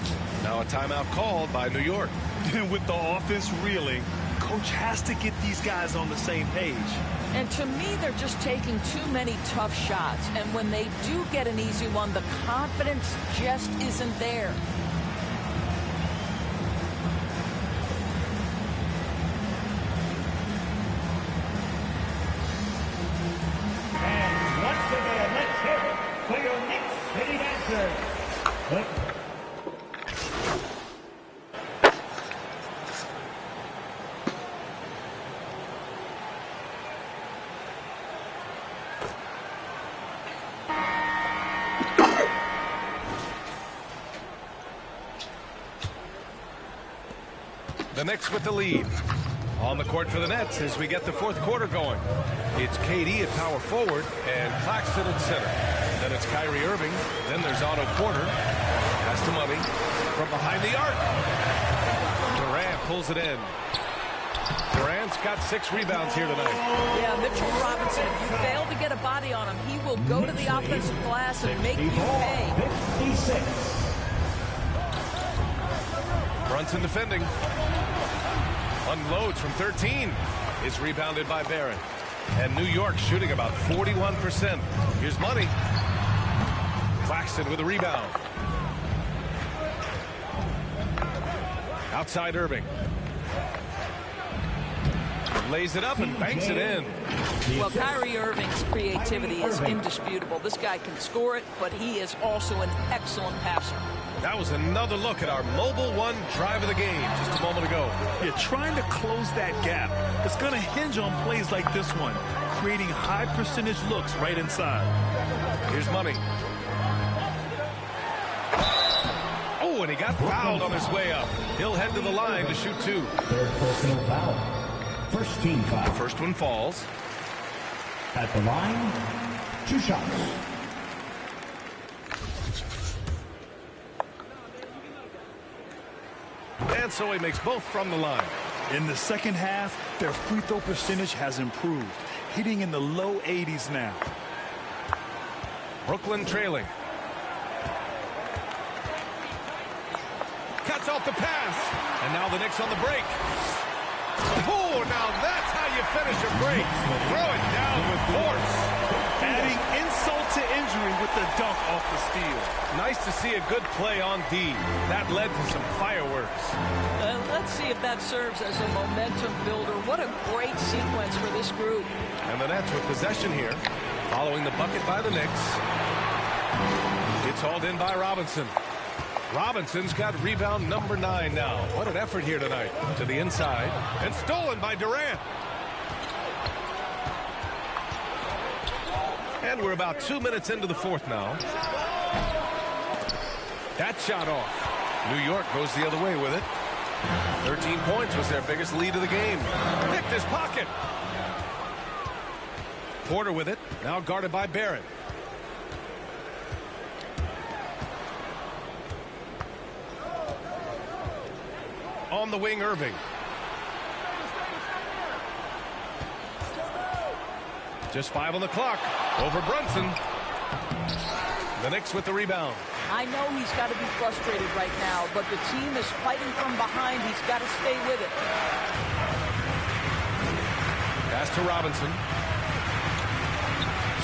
Now a timeout called by New York. And with the offense reeling, coach has to get these guys on the same page. And to me, they're just taking too many tough shots. And when they do get an easy one, the confidence just isn't there. And once again, let's hear it for your Knicks City Dancers. The Knicks with the lead. On the court for the Nets as we get the 4th quarter going. It's KD at power forward and Claxton at center. Then it's Kyrie Irving. Then there's Otto Porter. Pass to Money from behind the arc. Durant pulls it in. Durant's got 6 rebounds here tonight. Yeah, Mitchell Robinson, if you fail to get a body on him, he will go to the offensive glass and make you pay. 56. Brunson defending. Unloads from 13. Is rebounded by Barrett. And New York shooting about 41%. Here's Money. Claxton with a rebound. Outside Irving. Lays it up and banks it in. Well, Kyrie Irving's creativity is indisputable. This guy can score it, but he is also an excellent passer. That was another look at our Mobile One drive of the game just a moment ago. Yeah, trying to close that gap. It's going to hinge on plays like this one, creating high percentage looks right inside. Here's Money. Oh, and he got fouled on his way up. He'll head to the line to shoot 2. Third personal foul. First team foul. The first one falls. At the line, 2 shots. And so he makes both from the line. In the second half, their free throw percentage has improved, hitting in the low 80s now. Brooklyn trailing. Cuts off the pass. And now the Knicks on the break. Oh, now that's how you finish a break. Throw it down with force. Adding insult to injury with the dunk off the steal. Nice to see a good play on D. That led to some fireworks. Let's see if that serves as a momentum builder. What a great sequence for this group. And the Nets with possession here, following the bucket by the Knicks. It's hauled in by Robinson. Robinson's got rebound number 9 now. What an effort here tonight. To the inside. And stolen by Durant. And we're about 2 minutes into the fourth now. That shot off. New York goes the other way with it. 13 points was their biggest lead of the game. Picked his pocket. Porter with it. Now guarded by Barrett. On the wing, Irving. Just 5 on the clock. Over Brunson. The Knicks with the rebound. I know he's got to be frustrated right now, but the team is fighting from behind. He's got to stay with it. Pass to Robinson.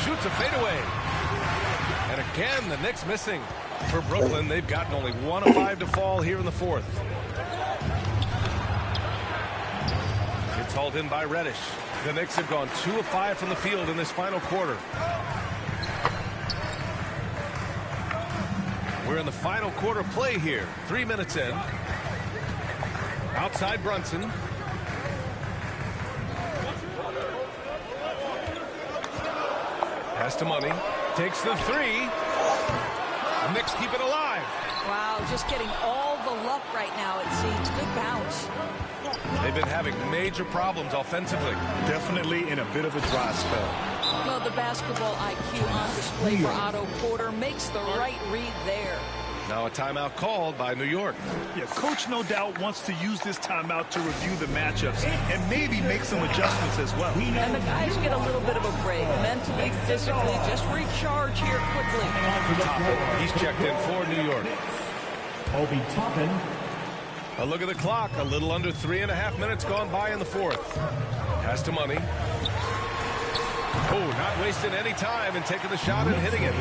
Shoots a fadeaway. And again, the Knicks missing. For Brooklyn, they've gotten only 1 of 5 to fall here in the fourth. It's hauled in by Reddish. The Knicks have gone 2 of 5 from the field in this final quarter. We're in the final quarter play here. 3 minutes in. Outside Brunson. Pass to Money. Takes the 3. The Knicks keep it alive. Wow, just getting all the luck right now, it seems. Good bounce. They've been having major problems offensively. Definitely in a bit of a dry spell. Well, the basketball IQ on display for Otto Porter makes the right read there. Now a timeout called by New York. Yeah, coach no doubt wants to use this timeout to review the matchups and maybe make some adjustments as well. And the guys get a little bit of a break, mentally, physically, just recharge here quickly. He's checked in for New York. Obi Toppin. A look at the clock. A little under 3.5 minutes gone by in the fourth. Pass to Money. Oh, not wasting any time and taking the shot and hitting it.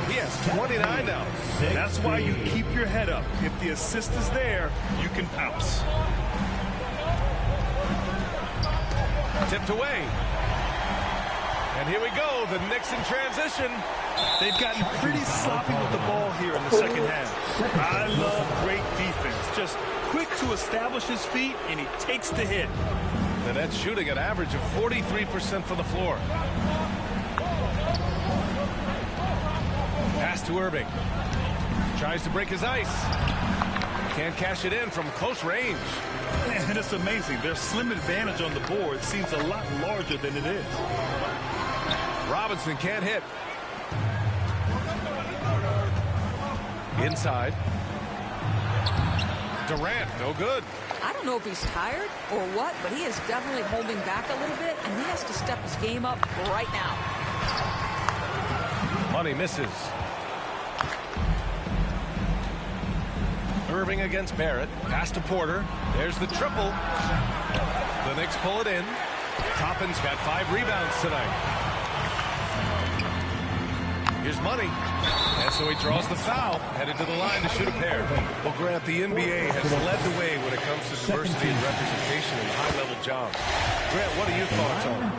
He has 29 now. That's why you keep your head up. If the assist is there, you can pounce. Tipped away. And here we go. The Knicks in transition. They've gotten pretty sloppy with the ball here in the second half. I love great defense. Just quick to establish his feet, and he takes the hit. The Nets shooting an average of 43% from the floor. Pass to Irving. Tries to break his ice. Can't cash it in from close range. Man, it's amazing. Their slim advantage on the board seems a lot larger than it is. Robinson can't hit. Inside. Durant, no good. I don't know if he's tired or what, but he is definitely holding back a little bit, and he has to step his game up right now. Money misses. Irving against Barrett. Pass to Porter. There's the triple. The Knicks pull it in. Toppin's got 5 rebounds tonight. Here's Money. And so he draws the foul, headed to the line to shoot a pair. Well, Grant, the NBA has led the way when it comes to diversity and representation in high-level jobs. Grant, what are your thoughts on it?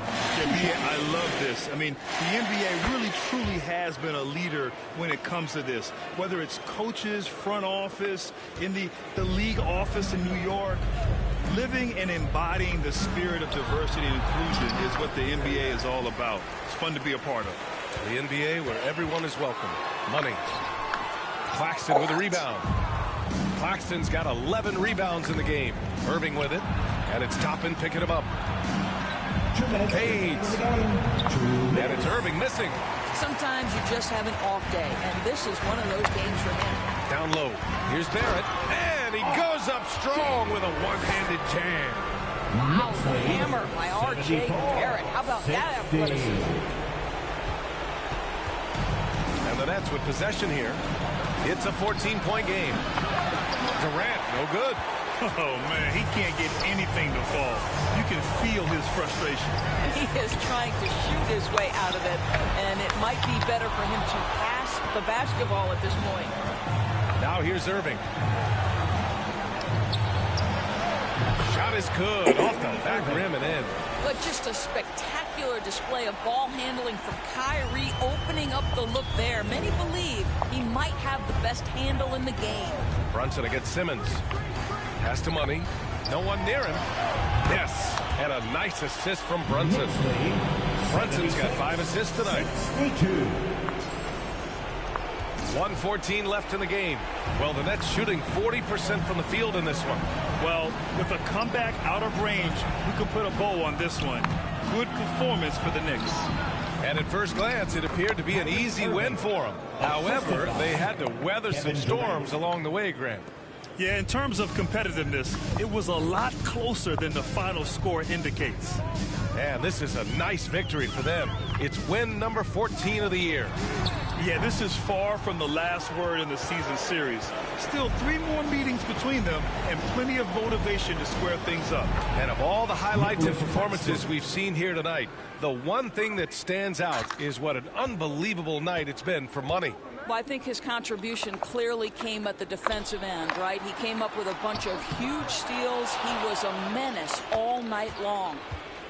Yeah, I love this. I mean, the NBA really, truly has been a leader when it comes to this. Whether it's coaches, front office, in the league office in New York, living and embodying the spirit of diversity and inclusion is what the NBA is all about. It's fun to be a part of. The NBA where everyone is welcome. Money. Claxton with a rebound. Claxton's got 11 rebounds in the game. Irving with it. And it's Toppin picking him up. Fades. And it's Irving missing. Sometimes you just have an off day, and this is one of those games for him. Down low. Here's Barrett. And he goes up strong with a one-handed jam. Wow, hammer by R.J. Barrett. How about that athleticism? And the Nets with possession here. It's a 14-point game. Durant, no good. Oh, man, he can't get anything to fall. You can feel his frustration. He is trying to shoot his way out of it, and it might be better for him to pass the basketball at this point. Now here's Irving. Shot is good. Off the back rim and in. But just a spectacular display of ball handling from Kyrie, opening up the look there. Many believe he might have the best handle in the game. Brunson against Simmons. Pass to Money. No one near him. Yes. And a nice assist from Brunson. Brunson's got 5 assists tonight. 1:14 left in the game. Well, the Nets shooting 40% from the field in this one. Well, with a comeback out of range, we could put a bow on this one. Good performance for the Knicks. And at first glance, it appeared to be an easy win for them. However, they had to weather some storms along the way, Grant. Yeah, in terms of competitiveness, it was a lot closer than the final score indicates. And this is a nice victory for them. It's win number 14 of the year. Yeah, this is far from the last word in the season series. Still 3 more meetings between them and plenty of motivation to square things up. And of all the highlights and performances we've seen here tonight, the one thing that stands out is what an unbelievable night it's been for Money. Well, I think his contribution clearly came at the defensive end, right? He came up with a bunch of huge steals. He was a menace all night long.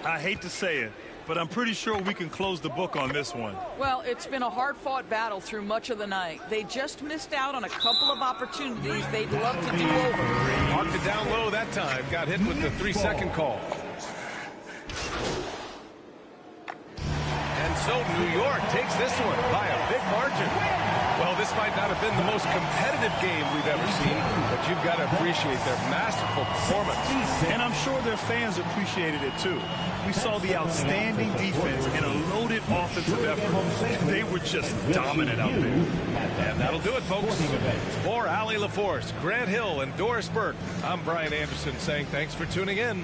I hate to say it, but I'm pretty sure we can close the book on this one. Well, it's been a hard-fought battle through much of the night. They just missed out on a couple of opportunities they'd love to do over. Marked it down low that time. Got hit with the 3-second call. And so New York takes this one by a big margin. Well, this might not have been the most competitive game we've ever seen, but you've got to appreciate their masterful performance. And I'm sure their fans appreciated it, too. We saw the outstanding defense and a loaded offensive effort. They were just dominant out there. And that'll do it, folks. For Allie LaForce, Grant Hill, and Doris Burke, I'm Brian Anderson saying thanks for tuning in.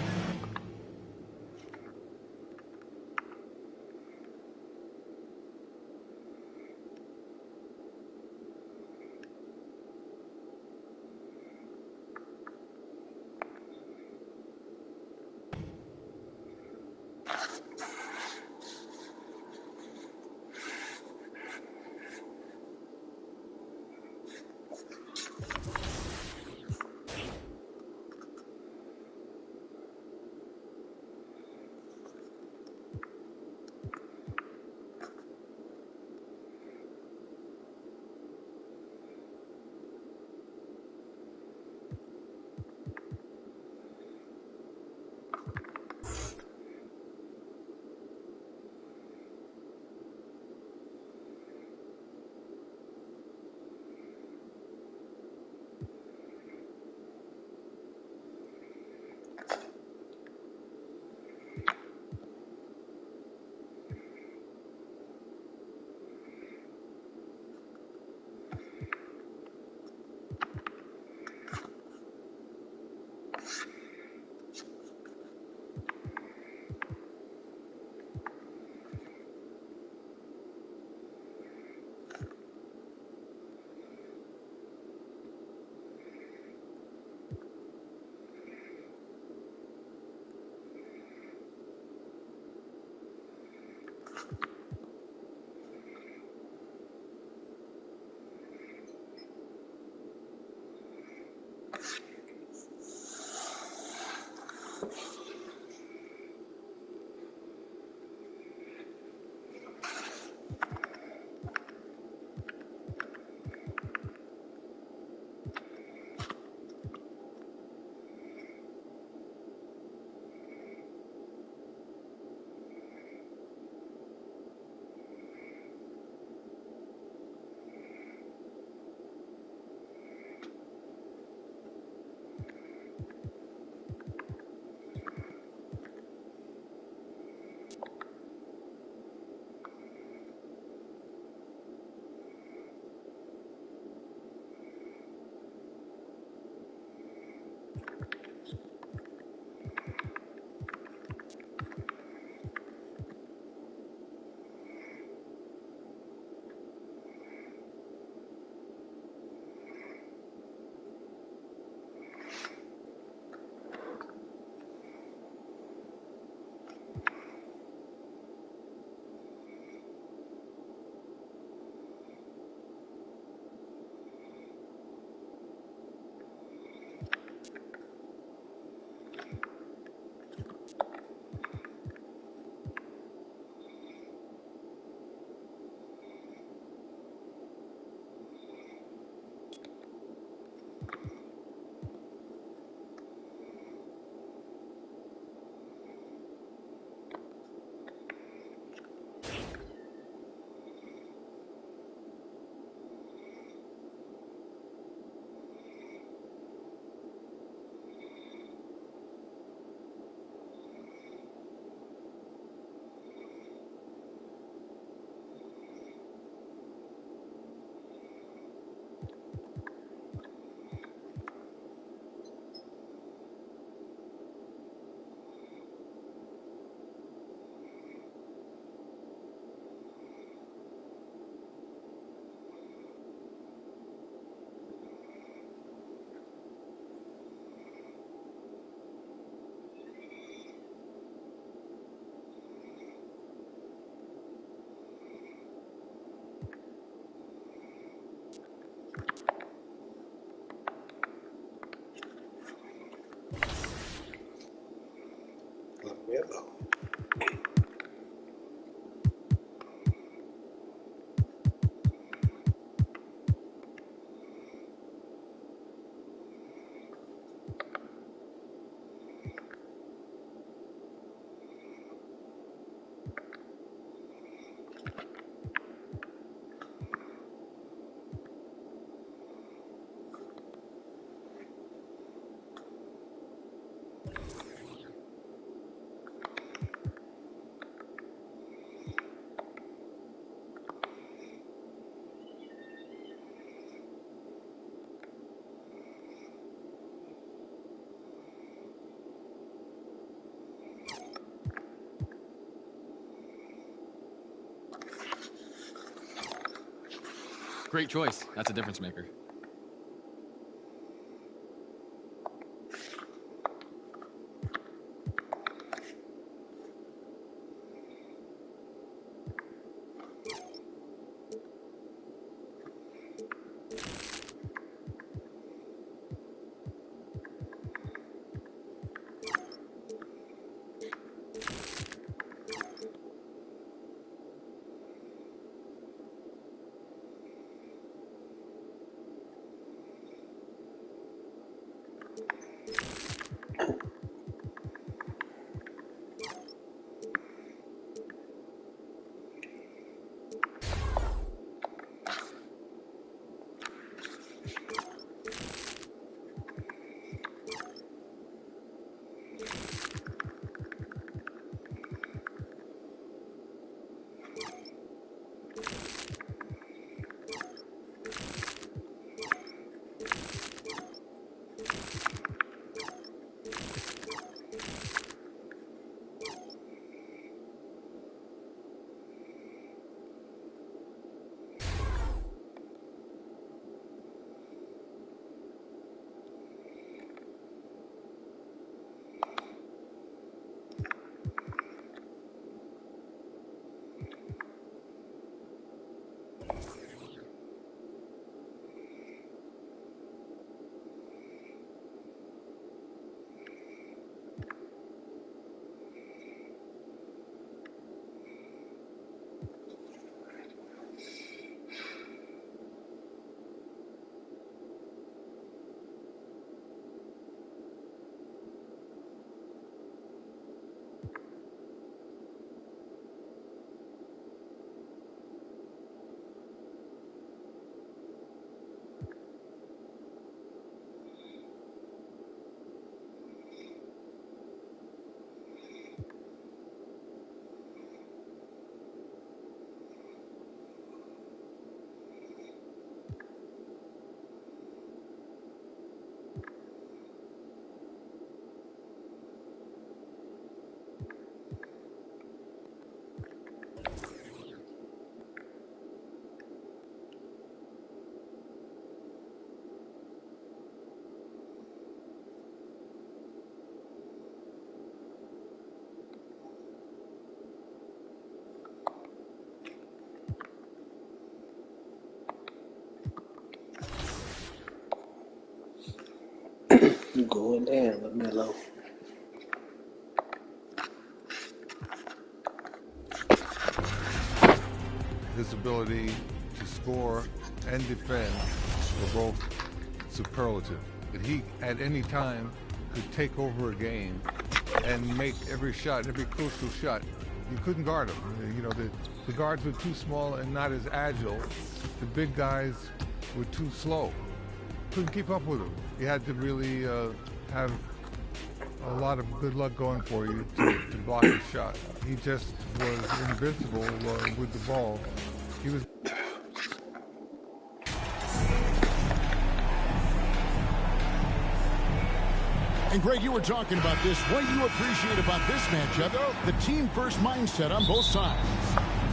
great choice. That's a difference maker. Going down, LaMelo. His ability to score and defend were both superlative. That he, at any time, could take over a game and make every shot, every crucial shot. You couldn't guard him. You know, the guards were too small and not as agile. The big guys were too slow. Couldn't keep up with him. You had to really have a lot of good luck going for you to block his shot. He just was invincible with the ball. He was. And Greg, you were talking about this. What do you appreciate about this matchup? The team-first mindset on both sides.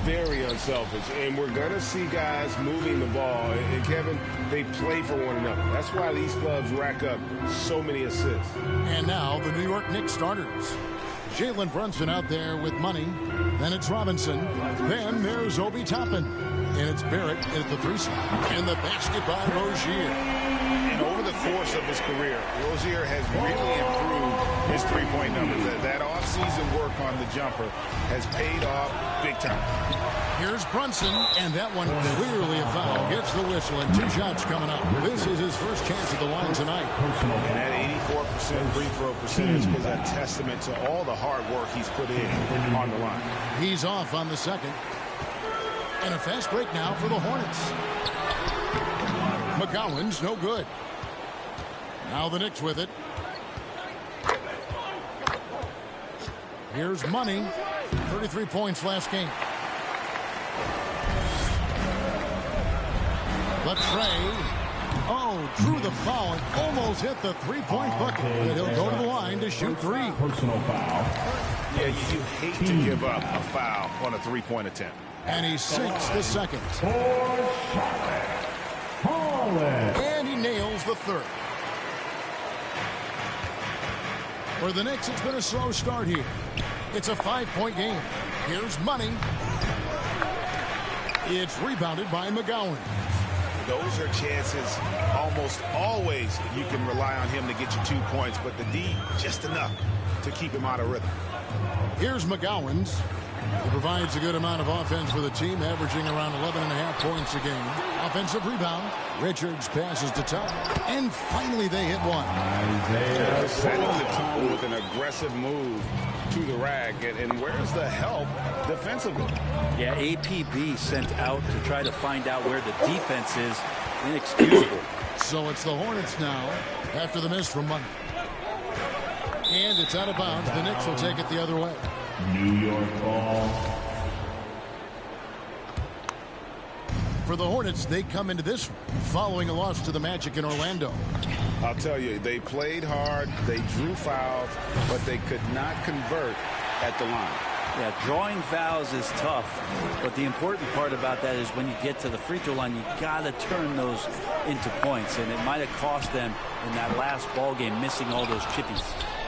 Very unselfish, and we're going to see guys moving the ball. And Kevin, they play for one another. That's why these clubs rack up so many assists. And now the New York Knicks starters. Jalen Brunson out there with money. Then it's Robinson. Then there's Obi Toppin. And it's Barrett at the 3 spot. And the basket by Rozier. And over the course of his career, Rozier has really improved his three-point numbers. That off-season work on the jumper has paid off big time. Here's Brunson, and that one clearly a foul. Gets the whistle, and 2 shots coming up. This is his first chance at the line tonight. And that 84% free throw percentage is a testament to all the hard work he's put in on the line. He's off on the second. And a fast break now for the Hornets. McGowan's no good. Now the Knicks with it. Here's Money. 33 points last game. But Trey, drew the foul and almost hit the three-point bucket. And he'll go to the line to shoot 3. Personal foul. Yeah, you hate to give up a foul on a three-point attempt. And he sinks the second. And he nails the third. For the Knicks, it's been a slow start here. It's a 5-point game. Here's Money. It's rebounded by McGowan. Those are chances almost always you can rely on him to get you 2 points, but the D, just enough to keep him out of rhythm. Here's McGowan's. He provides a good amount of offense for the team, averaging around 11.5 points a game. Offensive rebound. Richards passes to top. And finally they hit one. Setting the tone with an aggressive move to the rack. And where's the help defensively? Yeah, APB sent out to try to find out where the defense is. Inexcusable. So it's the Hornets now after the miss from Money. And it's out of bounds. The Knicks will take it the other way. New York ball. For the Hornets, they come into this following a loss to the Magic in Orlando. I'll tell you, they played hard, they drew fouls, but they could not convert at the line. Yeah, drawing fouls is tough, but the important part about that is when you get to the free throw line, you got to turn those into points, and it might have cost them in that last ball game, missing all those chippies.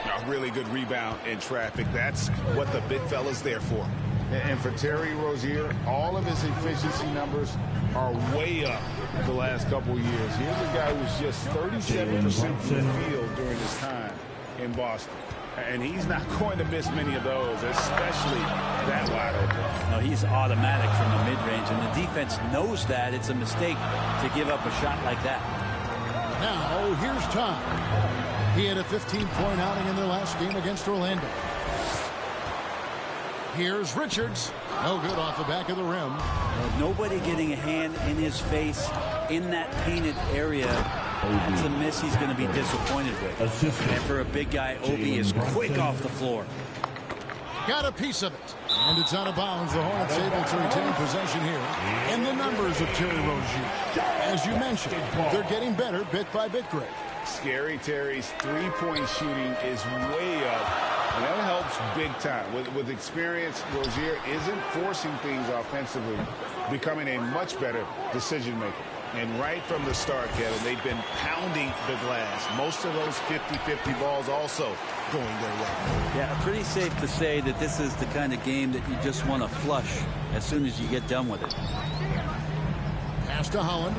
A really good rebound in traffic. That's what the big fella's there for. And for Terry Rozier, all of his efficiency numbers are way up the last couple years. Here's a guy who's just 37% from the field during his time in Boston. And he's not going to miss many of those, especially that wide open. No, he's automatic from the mid-range, and the defense knows that. It's a mistake to give up a shot like that. Now, here's Tom. He had a 15-point outing in their last game against Orlando. Here's Richards. No good off the back of the rim. Nobody getting a hand in his face in that painted area. That's a miss he's going to be disappointed with. And for a big guy, Obi is quick off the floor. Got a piece of it. And it's out of bounds. The Hornets able to retain possession here. And the numbers of Terry Rozier, as you mentioned, they're getting better bit by bit, Greg. Scary Terry's three-point shooting is way up, and that helps big time. With experience, Rozier isn't forcing things offensively, becoming a much better decision maker. And right from the start, Kevin, they've been pounding the glass. Most of those 50-50 balls also going their way. Yeah, pretty safe to say that this is the kind of game that you just want to flush as soon as you get done with it. Pass to Holland.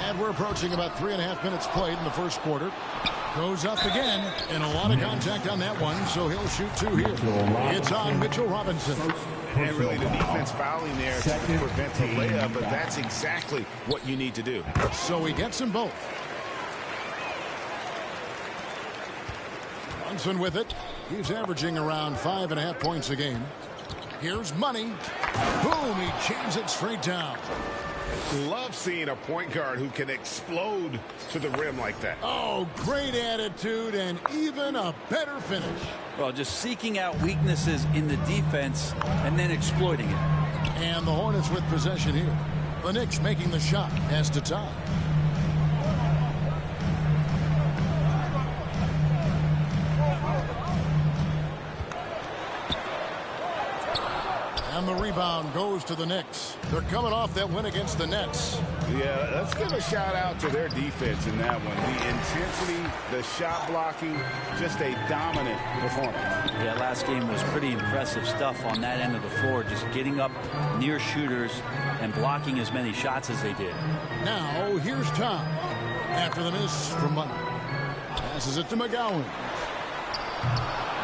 And we're approaching about 3.5 minutes played in the first quarter. Goes up again, and a lot of contact on that one, so he'll shoot two here. It's on Mitchell Robinson. And really the defense fouling there to prevent the layup, but that's exactly what you need to do. So he gets them both. Brunson with it. He's averaging around 5.5 points a game. Here's Money. Boom, he jams it straight down. Love seeing a point guard who can explode to the rim like that. Oh, great attitude and even a better finish. Well, just seeking out weaknesses in the defense and then exploiting it. And the Hornets with possession here. The Knicks making the shot. Pass to Todd. And the rebound goes to the Knicks. They're coming off that win against the Nets. Yeah, let's give a shout out to their defense in that one. The intensity, the shot blocking, just a dominant performance. Yeah, last game was pretty impressive stuff on that end of the floor, just getting up near shooters and blocking as many shots as they did. Now, here's Tom. After the miss from Money. Passes it to McGowan.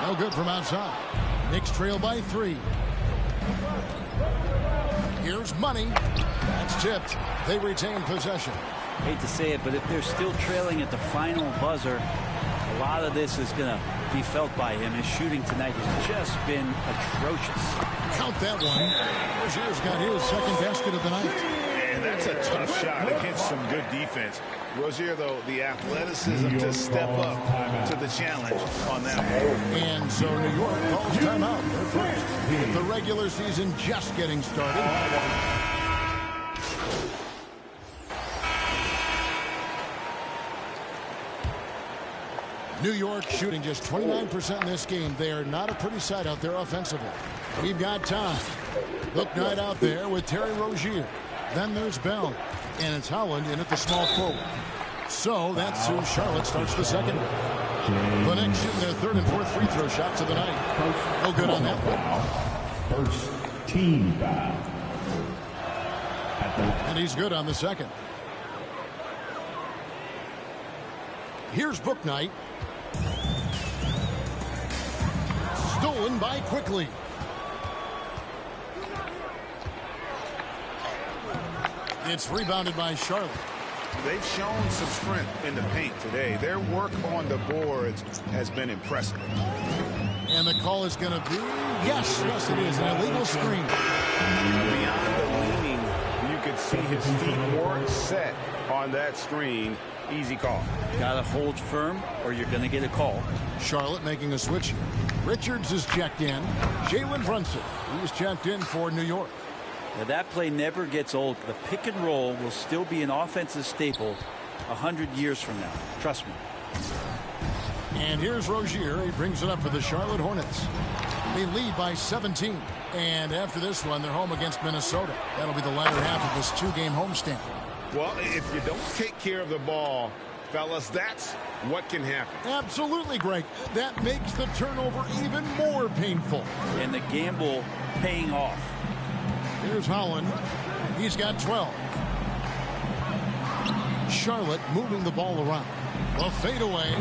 No good from outside. Knicks trail by 3. Here's Money. That's tipped. They retain possession. Hate to say it, but if they're still trailing at the final buzzer, a lot of this is going to be felt by him. His shooting tonight has just been atrocious. Count that one. Rozier's got his second basket of the night. And that's a tough shot against some good defense. Rozier, though, the athleticism to step up to the challenge on that one. And so New York calls timeout. They're first. With the regular season just getting started. New York shooting just 29% in this game. They are not a pretty sight out there offensively. We've got time. Bouknight out there with Terry Rozier. Then there's Bell. And it's Holland in at the small forward. So that's who Charlotte starts the second. The Knicks shooting their third and fourth free throw shots of the night. No good on that one. First team foul. And he's good on the second. Here's Bouknight. Stolen by Quickly. It's rebounded by Charlotte. They've shown some strength in the paint today. Their work on the boards has been impressive. And the call is going to be, yes, it is, an illegal screen. Beyond the leaning, you could see his feet weren't set on that screen. Easy call. Got to hold firm or you're going to get a call. Charlotte making a switch here. Richards is checked in. Jalen Brunson, he's checked in for New York. Now that play never gets old. The pick and roll will still be an offensive staple 100 years from now. Trust me. And here's Rozier. He brings it up for the Charlotte Hornets. They lead by 17. And after this one, they're home against Minnesota. That'll be the latter half of this two-game homestand. Well, if you don't take care of the ball, fellas, that's what can happen. Absolutely, Greg. That makes the turnover even more painful. And the gamble paying off. Here's Holland. He's got 12. Charlotte moving the ball around. A fadeaway.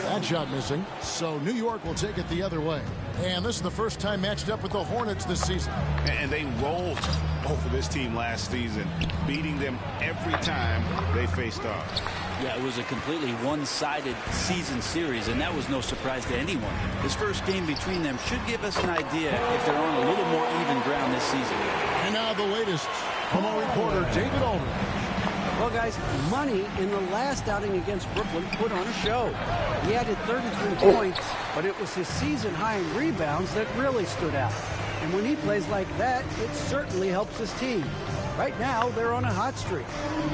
That shot missing. So New York will take it the other way. And this is the first time matched up with the Hornets this season. And they rolled over this team last season, beating them every time they faced off. Yeah, it was a completely one-sided season series, and that was no surprise to anyone. This first game between them should give us an idea if they're on a little more even ground this season. And now the latest from our reporter, David Aldridge. Well, guys, Money in the last outing against Brooklyn put on a show. He added 33 points, but it was his season high in rebounds that really stood out. And when he plays like that, it certainly helps his team. Right now, they're on a hot streak.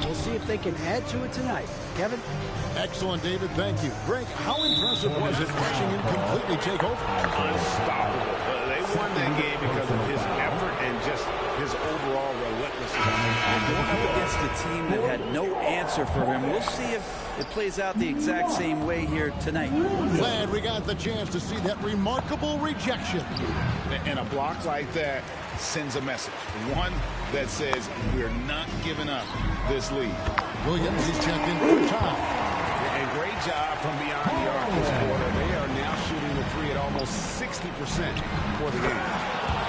We'll see if they can add to it tonight. Kevin? Excellent, David. Thank you. Greg, how impressive was it watching him completely take over? Unstoppable. They won that game because of his effort and just his overall relentlessness. And going up against a team that had no answer for him. We'll see if it plays out the exact same way here tonight. Glad we got the chance to see that remarkable rejection. And a block like that sends a message. One that says we're not giving up this lead. Williams is checked in for time. And great job from beyond the arc this quarter. They are now shooting the three at almost 60% for the game.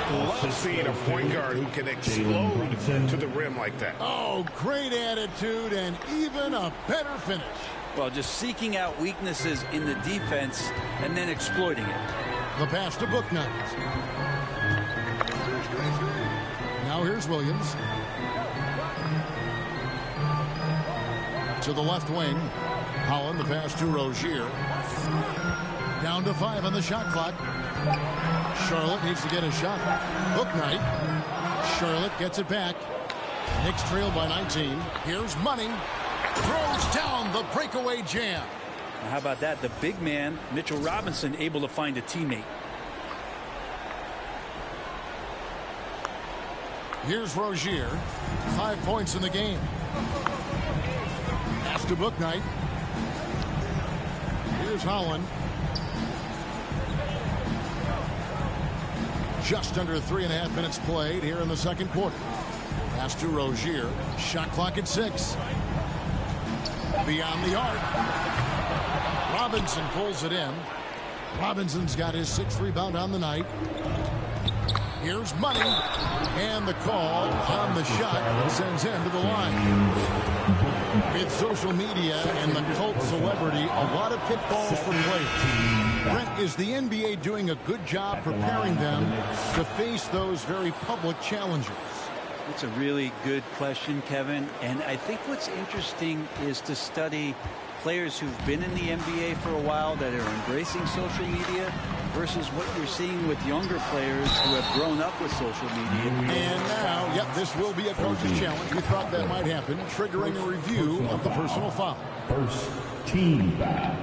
Love seeing a point guard who can explode to the rim like that. Oh, great attitude and even a better finish. Well, just seeking out weaknesses in the defense and then exploiting it. The pass to Bouknight. Now here's Williams. To the left wing. Holland, the pass to Rozier. Down to 5 on the shot clock. Charlotte needs to get a shot. Bouknight. Charlotte gets it back. Knicks trail by 19. Here's Money. Throws down the breakaway jam. Now, how about that? The big man, Mitchell Robinson, able to find a teammate. Here's Rozier. 5 points in the game. Pass to Bouknight. Here's Holland. Just under 3.5 minutes played here in the second quarter. Pass to Rozier. Shot clock at 6. Beyond the arc. Robinson pulls it in. Robinson's got his 6th rebound on the night. Here's Money. And the call on the shot sends him to the line. With social media and the cult celebrity, a lot of pitfalls for players. Brent, is the NBA doing a good job preparing them to face those very public challenges? It's a really good question, Kevin. And I think what's interesting is to study players who've been in the NBA for a while that are embracing social media versus what you're seeing with younger players who have grown up with social media. And now, yep, this will be a coach's challenge. We thought that might happen, triggering a review of the personal foul. First team foul.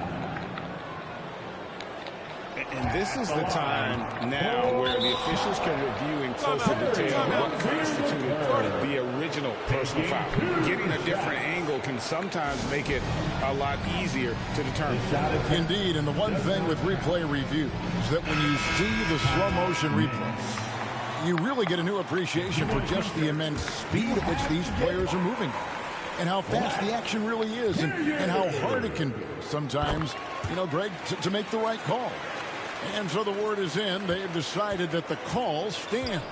And this is the time now where the officials can review in closer detail what constituted the original personal foul. Getting a different angle can sometimes make it a lot easier to determine. Indeed, and the one thing with replay review is that when you see the slow motion replay, you really get a new appreciation for just the immense speed at which these players are moving and how fast the action really is and how hard it can be sometimes, you know, Greg, to make the right call. And so the word is in. They have decided that the call stands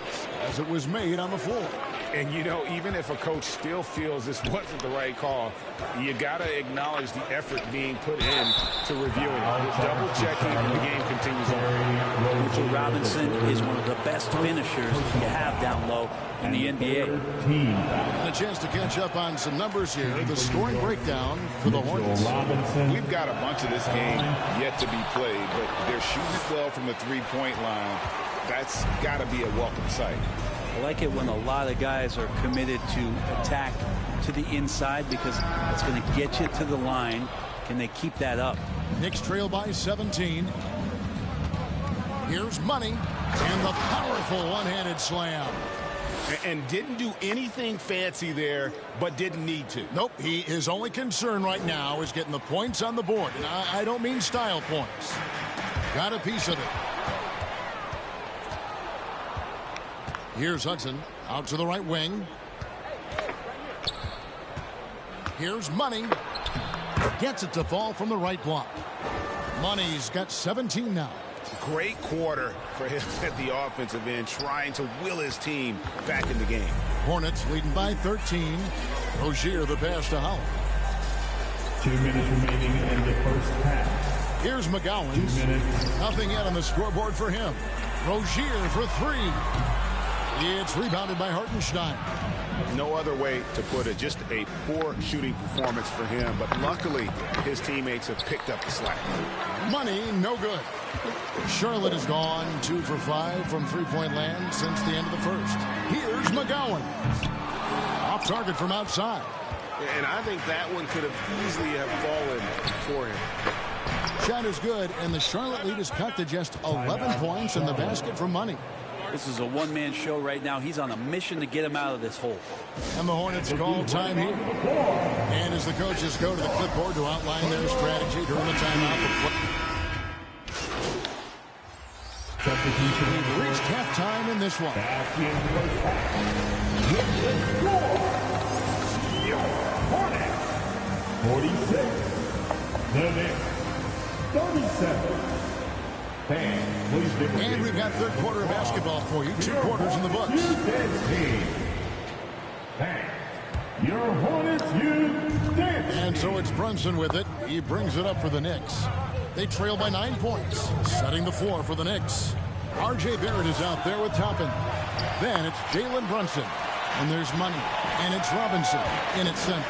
as it was made on the floor. And, you know, even if a coach still feels this wasn't the right call, you got to acknowledge the effort being put in to reviewing it. Double-checking, and the game continues on. Mitchell Robinson is one of the best finishers you have down low in the NBA. And a chance to catch up on some numbers here. The scoring breakdown for the Hornets. We've got a bunch of this game yet to be played, but they're shooting it well from the three-point line. That's got to be a welcome sight. I like it when a lot of guys are committed to attack to the inside because it's going to get you to the line. Can they keep that up? Knicks trail by 17. Here's Money and the powerful one-handed slam. And didn't do anything fancy there, but didn't need to. Nope, his only concern right now is getting the points on the board. And I don't mean style points. Got a piece of it. Here's Hudson out to the right wing. Here's Money. Gets it to fall from the right block. Money's got 17 now. Great quarter for him at the offensive end, trying to will his team back in the game. Hornets leading by 13. Rozier the pass to Holland. 2 minutes remaining in the first half. Here's McGowan. Nothing yet on the scoreboard for him. Rozier for three. It's rebounded by Hartenstein. No other way to put it. Just a poor shooting performance for him. But luckily, his teammates have picked up the slack. Money, no good. Charlotte has gone 2 for 5 from three-point land since the end of the first. Here's McGowan. Off target from outside. And I think that one could have easily have fallen for him. Shot is good, and the Charlotte lead is cut to just 11 points in the basket for Money. This is a one-man show right now. He's on a mission to get him out of this hole. And the Hornets call time here. And as the coaches go to the clipboard to outline their strategy during the timeout. We've reached halftime in this one. Hornets, 46. The Knicks, 37. And we've got third quarter of basketball for you. 2 quarters in the books. Your Hornets, you dance. And so it's Brunson with it. He brings it up for the Knicks. They trail by 9 points, setting the floor for the Knicks. R.J. Barrett is out there with Toppin. Then it's Jalen Brunson. And there's Money. And it's Robinson in its center.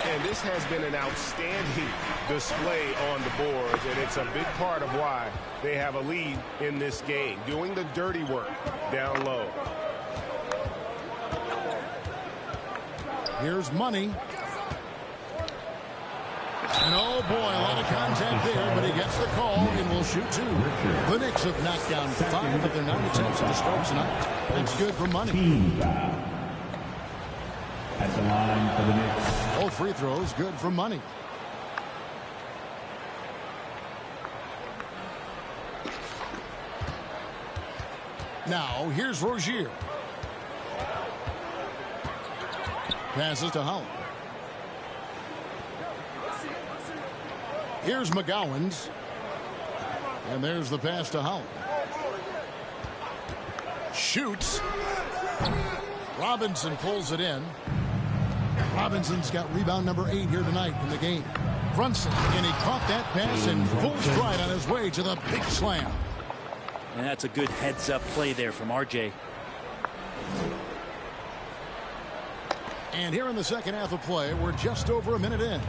And this has been an outstanding display on the boards, and it's a big part of why they have a lead in this game, doing the dirty work down low. Here's Money. And oh boy, a lot of contact there, but he gets the call and will shoot 2. The Knicks have knocked down 5 of their 9 attempts at the stripe tonight. That's good for Money. At the line for the Knicks. Both free throws good for Money. Now here's Rozier. Passes to Holland. Here's McGowan's. And there's the pass to Holland. Shoots. Robinson pulls it in. Robinson's got rebound number 8 here tonight in the game. Brunson, and he caught that pass in full stride on his way to the big slam. And that's a good heads-up play there from R.J. And here in the second half of play, we're just over a minute in.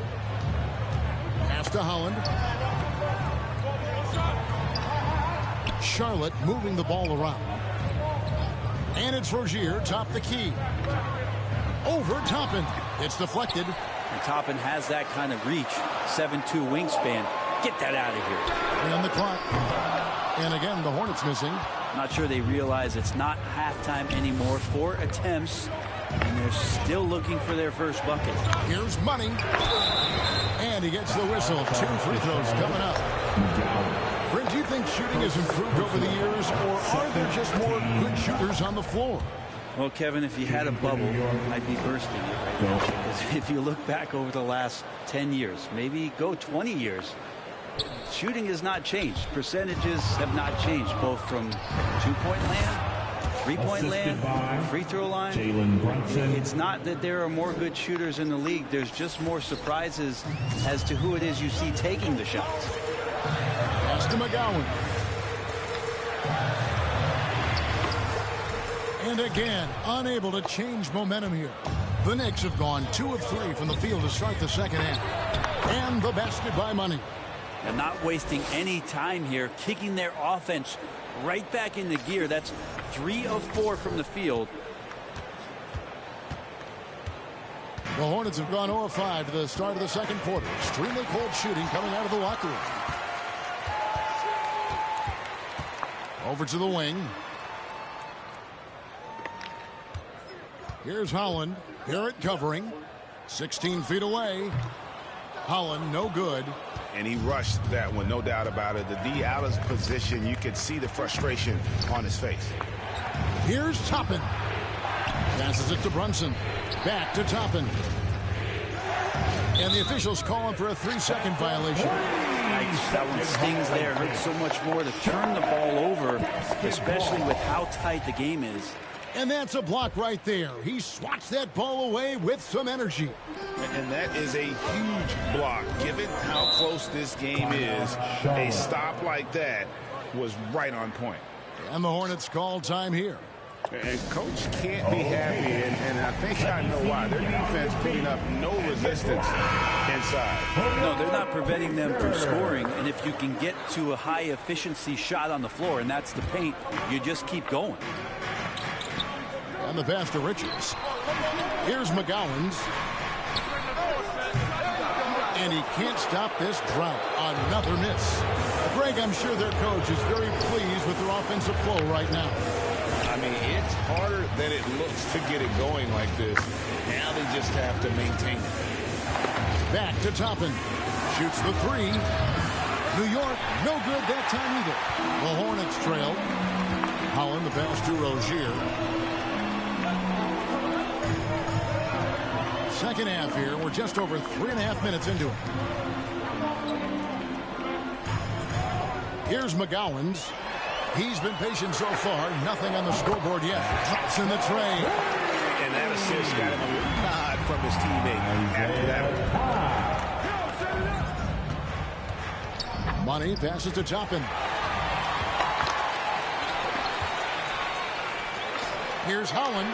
Pass to Holland. Charlotte moving the ball around. And it's Rozier, top the key. Over Toppin. It's deflected. And Toppin has that kind of reach. 7'2" wingspan. Get that out of here. And the clock. And again, the Hornets missing. Not sure they realize it's not halftime anymore. 4 attempts, and they're still looking for their first bucket. Here's Money. And he gets the whistle. 2 free throws coming up. Brent, do you think shooting has improved over the years, or are there just more good shooters on the floor? Well, Kevin, if you had a bubble, I'd be bursting it right now. Because if you look back over the last 10 years, maybe go 20 years, shooting has not changed. Percentages have not changed, both from two-point land, three-point land, free throw line. It's not that there are more good shooters in the league. There's just more surprises as to who it is you see taking the shots. Pass to McGowan. And again, unable to change momentum here. The Knicks have gone 2 of 3 from the field to start the second half. And the basket by Money. And not wasting any time here, kicking their offense right back into gear. That's 3 of 4 from the field. The Hornets have gone 0 of 5 to the start of the second quarter. Extremely cold shooting coming out of the locker room. Over to the wing. Here's Holland. Garrett covering. 16 feet away. Holland no good. And he rushed that one, no doubt about it. The D out of position, you could see the frustration on his face. Here's Toppin. Passes it to Brunson. Back to Toppin. And the officials calling for a 3-second violation. That one stings there. Hurts so much more to turn the ball over, especially with how tight the game is. And that's a block right there. He swats that ball away with some energy. And that is a huge block. Given how close this game is, a stop like that was right on point. And the Hornets call time here. And Coach can't be happy, and I think I know why. Their defense putting up no resistance inside. No, they're not preventing them from scoring, and if you can get to a high-efficiency shot on the floor, and that's the paint, you just keep going. And the pass to Richards. Here's McGowan's. And he can't stop this drought. Another miss. Greg, I'm sure their coach is very pleased with their offensive flow right now. I mean, it's harder than it looks to get it going like this. Now they just have to maintain it. Back to Toppin. Shoots the 3. New York, no good that time either. The Hornets trail. Holland, the pass to Rozier. Second half here. We're just over 3.5 minutes into it. Here's McGowan's. He's been patient so far. Nothing on the scoreboard yet. Drops in the tray. And that assist got him a little nod from his teammate after that. Money passes to Toppin. Here's Holland.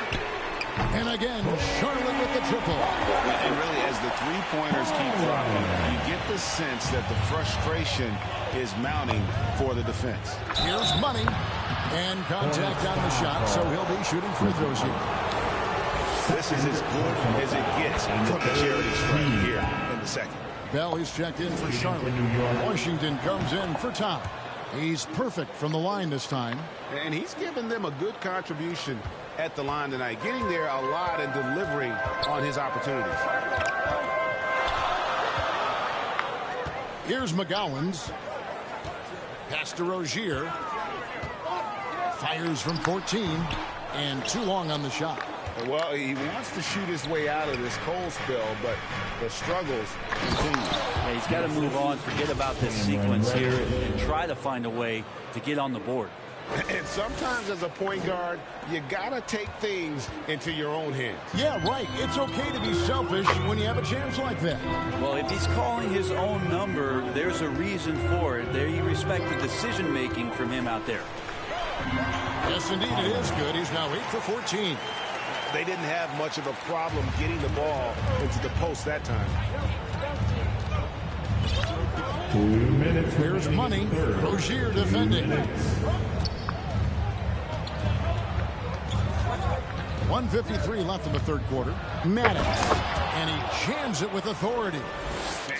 And again, Charlotte with the triple. And really, as the three-pointers keep dropping, you get the sense that the frustration is mounting for the defense. Here's Money. And contact on the shot, so he'll be shooting free throws here. This is as good as it gets from the charity stripe here in the second. Bell is checked in for Charlotte. Washington comes in for Tom. He's perfect from the line this time. And he's given them a good contribution at the line tonight, getting there a lot and delivering on his opportunities. Here's McGowan's. Pass to Rozier. Fires from 14. And too long on the shot. Well, he wants to shoot his way out of this cold spell, but the struggles continue. Yeah, he's got to move on, forget about this sequence here, and try to find a way to get on the board. And sometimes as a point guard, you got to take things into your own hands. Yeah, right. It's okay to be selfish when you have a chance like that. Well, if he's calling his own number, there's a reason for it. There you respect the decision-making from him out there. Yes, indeed, it is good. He's now 8 for 14. They didn't have much of a problem getting the ball into the post that time. 2 minutes. Here's Money. Rozier defending. 1:53 left in the third quarter. Maddox. And he jams it with authority.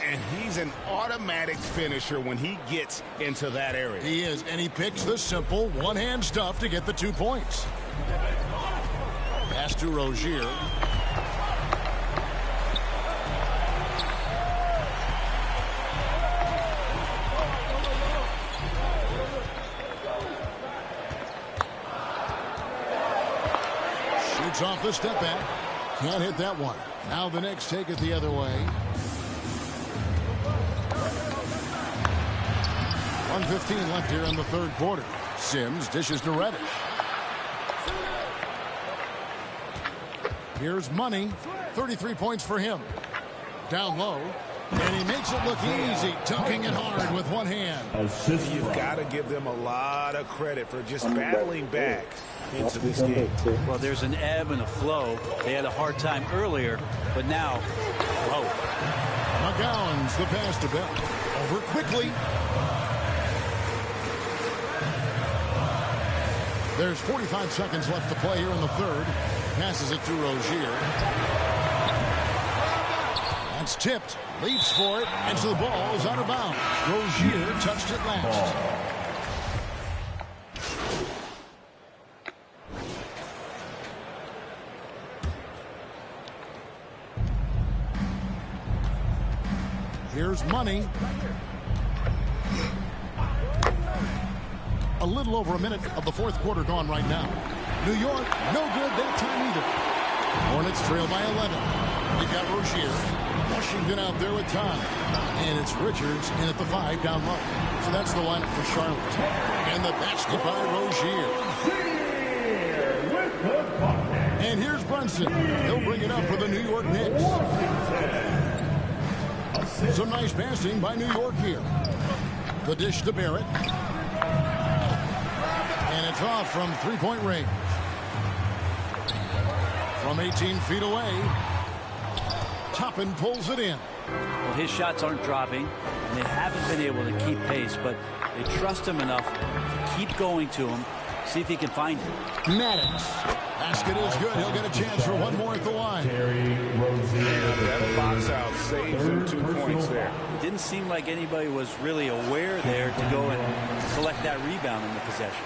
And he's an automatic finisher when he gets into that area. He is, and he picks the simple one-hand stuff to get the 2 points. Pass to Rozier. Shoots off the step back. Can't hit that one. Now the Knicks take it the other way. 1:15 left here in the third quarter. Sims dishes to Reddish. Here's Money. 33 points for him. Down low. And he makes it look easy, dunking it hard with one hand. You've got to give them a lot of credit for just battling back into this game. Well, there's an ebb and a flow. They had a hard time earlier, but now, flow. McGowan's the pass to Bell. Over quickly. There's 45 seconds left to play here in the third. Passes it to Rozier. That's tipped. Leaps for it. And so the ball is out of bounds. Rozier touched it last. Here's Money. A little over a minute of the fourth quarter gone right now. New York, no good that time either. Hornets trail by 11. They've got Rozier. Washington out there with time. And it's Richards in at the 5 down low. So that's the lineup for Charlotte. And the basket by Rozier. And here's Brunson. He'll bring it up for the New York Knicks. Some nice passing by New York here. The dish to Barrett. And it's off from three-point range. From 18 feet away. Toppin pulls it in. Well, his shots aren't dropping, and they haven't been able to keep pace, but they trust him enough to keep going to him, see if he can find him. Maddox. Basket is good. He'll get a chance for one more at the line. That box out saves him 2 points there. It didn't seem like anybody was really aware there to go and collect that rebound in the possession.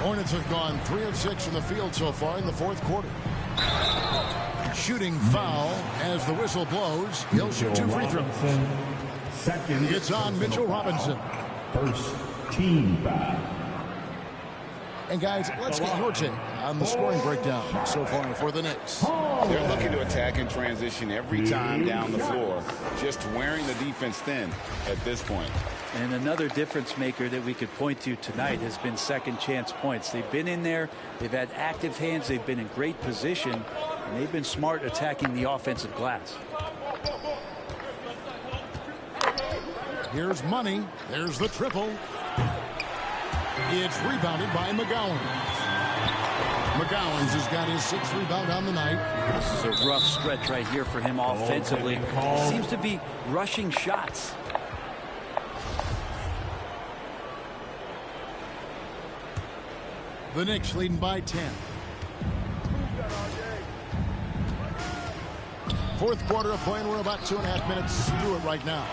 Hornets have gone 3 of 6 from the field so far in the fourth quarter. Shooting foul as the whistle blows. He'll shoot 2 free throws. Second gets on Mitchell Robinson. First team foul. And guys, let's get your take on the scoring breakdown so far for the Knicks. They're looking to attack and transition every time down the floor, just wearing the defense thin at this point. And another difference maker that we could point to tonight has been second chance points. They've been in there, they've had active hands, they've been in great position, and they've been smart attacking the offensive glass. Here's Money. There's the triple. It's rebounded by McGowan. McGowan's has got his 6th rebound on the night. This is a rough stretch right here for him offensively. He seems to be rushing shots. The Knicks leading by 10. Fourth quarter of play, and we're about 2.5 minutes through it right now.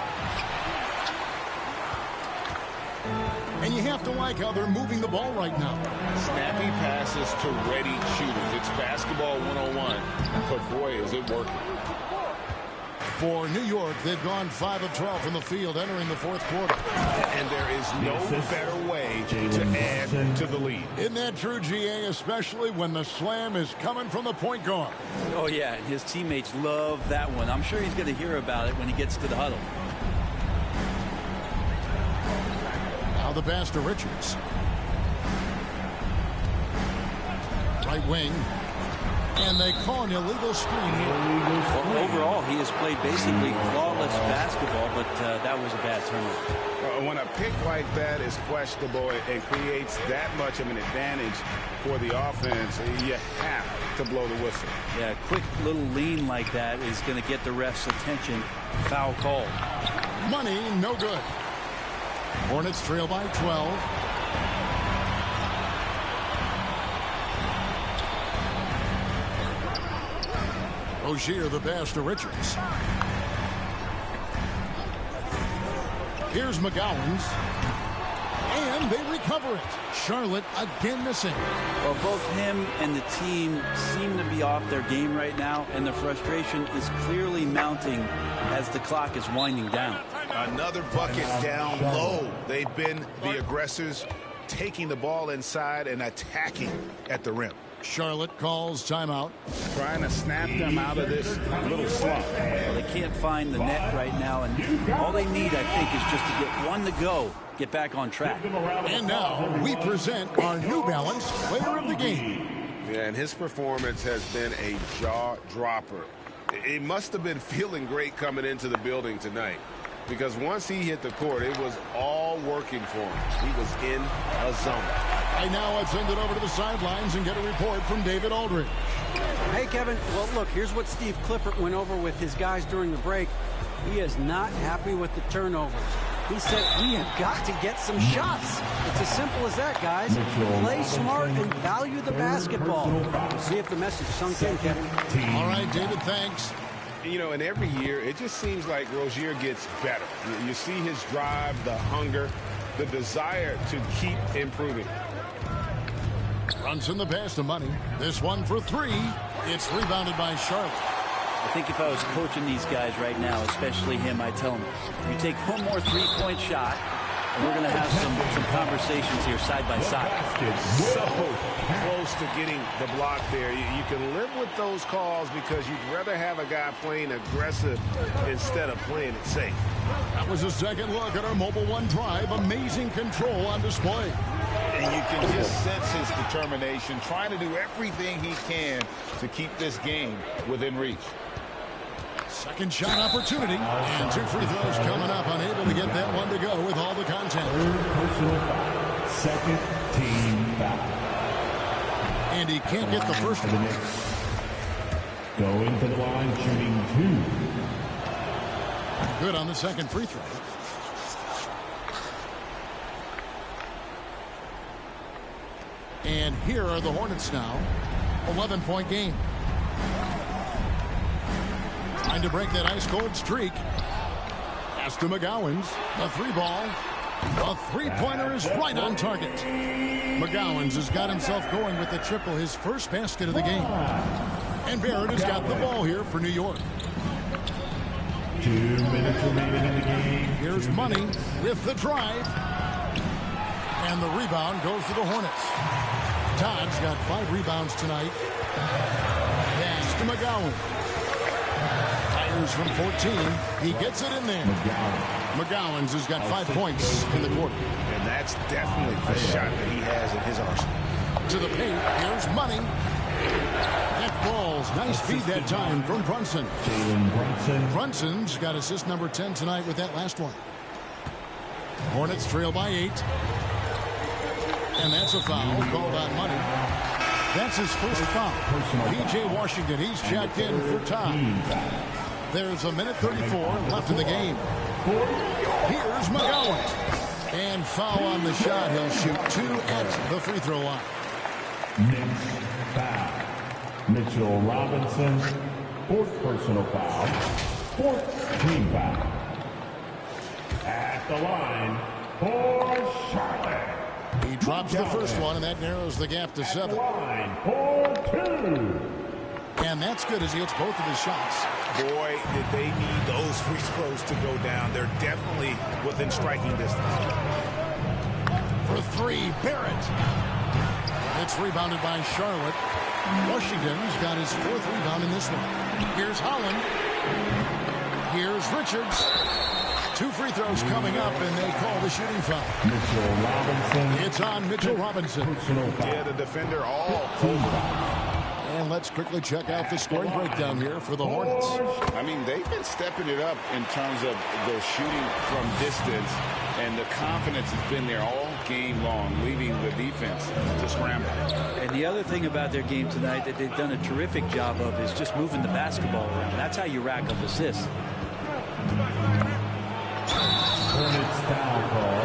And you have to like how they're moving the ball right now. Snappy passes to ready shooters. It's basketball 101, but boy, is it working. For New York, they've gone 5 of 12 from the field entering the fourth quarter. And there is no better way to add to the lead. Isn't that true, GA, especially when the slam is coming from the point guard? Oh, yeah, and his teammates love that one. I'm sure he's going to hear about it when he gets to the huddle. Now the pass to Richards. Right wing. And they call an illegal screen here. Well, overall, he has played basically flawless basketball, but that was a bad turnover. When a pick like that is questionable and creates that much of an advantage for the offense, you have to blow the whistle. Yeah, a quick little lean like that is going to get the ref's attention. Foul call. Money, no good. Hornets trail by 12. Rozier the pass to Richards. Here's McGowan's. And they recover it. Charlotte again missing. Well, both him and the team seem to be off their game right now, and the frustration is clearly mounting as the clock is winding down. Another bucket down low. They've been the aggressors, taking the ball inside and attacking at the rim. Charlotte calls timeout. Trying to snap them out of this little slump. Well, they can't find the net right now, and all they need, I think, is just to get one to go, get back on track. And now we present our New Balance Player of the Game. Yeah, and his performance has been a jaw-dropper. He must have been feeling great coming into the building tonight, because once he hit the court, it was all working for him. He was in a zone. Right now, let's send it over to the sidelines and get a report from David Aldridge. Hey, Kevin. Well, look, here's what Steve Clifford went over with his guys during the break. He is not happy with the turnovers. He said, we have got to get some shots. It's as simple as that, guys. Play smart and value the basketball. We'll see if the message sunk in, Kevin. All right, David, thanks. You know, and every year, it just seems like Rozier gets better. You see his drive, the hunger, the desire to keep improving. Brunson the pass to Money. This one for three. It's rebounded by Charlotte. I think if I was coaching these guys right now, especially him, I'd tell him, you take one more three-point shot, and we're going to have some conversations here side by side. So close to getting the block there. You can live with those calls because you'd rather have a guy playing aggressive instead of playing it safe. That was a second look at our Mobile One drive. Amazing control on display. And you can just sense his determination, trying to do everything he can to keep this game within reach. Second shot opportunity. And two free throws coming up. Unable to get that one to go with all the contact. Personal foul. Second team foul. And he can't get the first one. Going to the line, shooting two. Good on the second free throw. And here are the Hornets now. 11-point game. Trying to break that ice-cold streak. Pass to McGowan's. A three ball. A three-pointer is right on target. McGowan's has got himself going with the triple, his first basket of the game. And Barrett has got the ball here for New York. 2 minutes remaining in the game. Here's Money with the drive. And the rebound goes to the Hornets. Todd's got 5 rebounds tonight. Pass to McGowan. Fires from 14. He gets it in there. McGowan's has got 5 points in the quarter. And that's definitely the shot that he has in his arsenal. To the paint. Here's Money. That ball's nice feed that time from Brunson. Brunson's got assist number 10 tonight with that last one. Hornets trail by 8. And that's a foul called on Money. That's his first foul. P.J. Washington, he's checked in for Todd. There's a minute 34 left in the game. Here's McGowan. And foul on the shot. He'll shoot 2 at the free throw line. Next foul. Mitchell Robinson, 4th personal foul, 4th team foul. At the line for Charlotte. He drops the first one, and that narrows the gap to 7. Line for 2. And that's good as he hits both of his shots. Boy, did they need those free throws to go down. They're definitely within striking distance. For 3, Barrett. It's rebounded by Charlotte. Washington's got his 4th rebound in this one. Here's Holland. Here's Richards. 2 free throws coming up, and they call the shooting foul. Mitchell Robinson. It's on Mitchell Robinson. Yeah, the defender all And let's quickly check out the scoring breakdown here for the Hornets. I mean, they've been stepping it up in terms of their shooting from distance, and the confidence has been there all game long, leaving the defense to scramble. And the other thing about their game tonight that they've done a terrific job of is just moving the basketball around. That's how you rack up assists. Hornets foul call.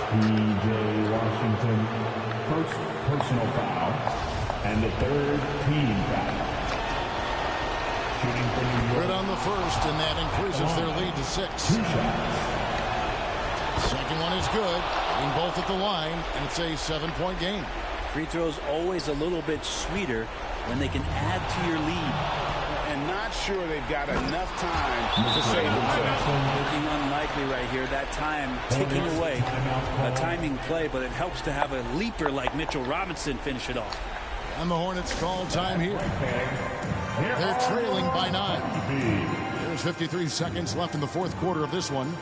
P.J. Washington, 1st personal foul, and the 3rd team foul. Good on the first, and that increases their lead to 6. Second one is good. Being both at the line, and it's a 7-point game. Free throws always a little bit sweeter when they can add to your lead. And not sure they've got enough time to save themselves. Looking unlikely right here. That time ticking away. A timing play, but it helps to have a leaper like Mitchell Robinson finish it off. And the Hornets call time here. They're trailing by 9. There's 53 seconds left in the fourth quarter of this one.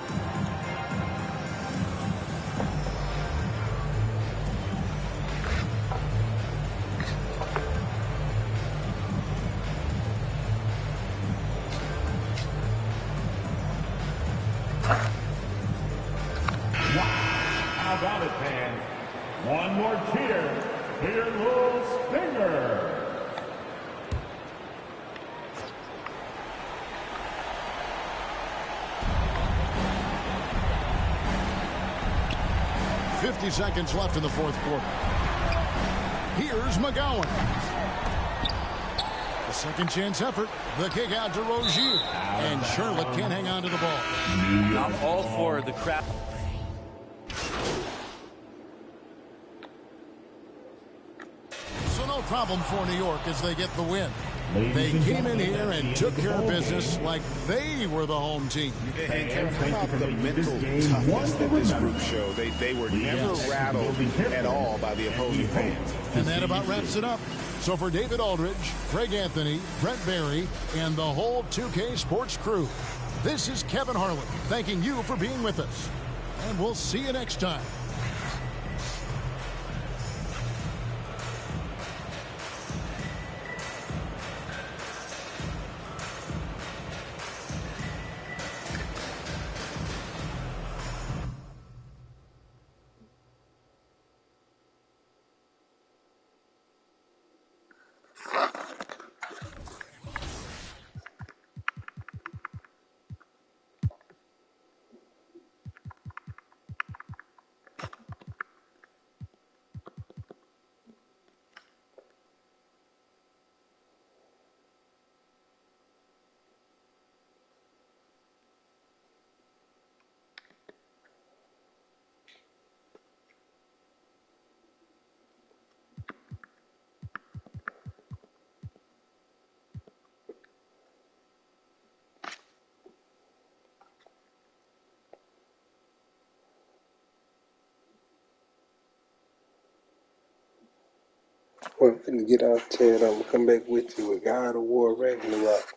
How about it, fans? One more cheer. Here, little Stinger. Seconds left in the fourth quarter. Here's McGowan. A second chance effort. The kick out to Rozier. And Charlotte can't hang on to the ball. I'm all for the crap. So no problem for New York as they get the win. They came in here and took care of business like they were the home team. And how about the mental toughness that this group showed? They were never rattled at all by the opposing fans. And that about wraps it up. So for David Aldridge, Craig Anthony, Brent Barry, and the whole 2K Sports crew, this is Kevin Harlan thanking you for being with us. And we'll see you next time. Well, I'm finna get out, Ted. I'm gonna come back with you with God of War Ragnarok.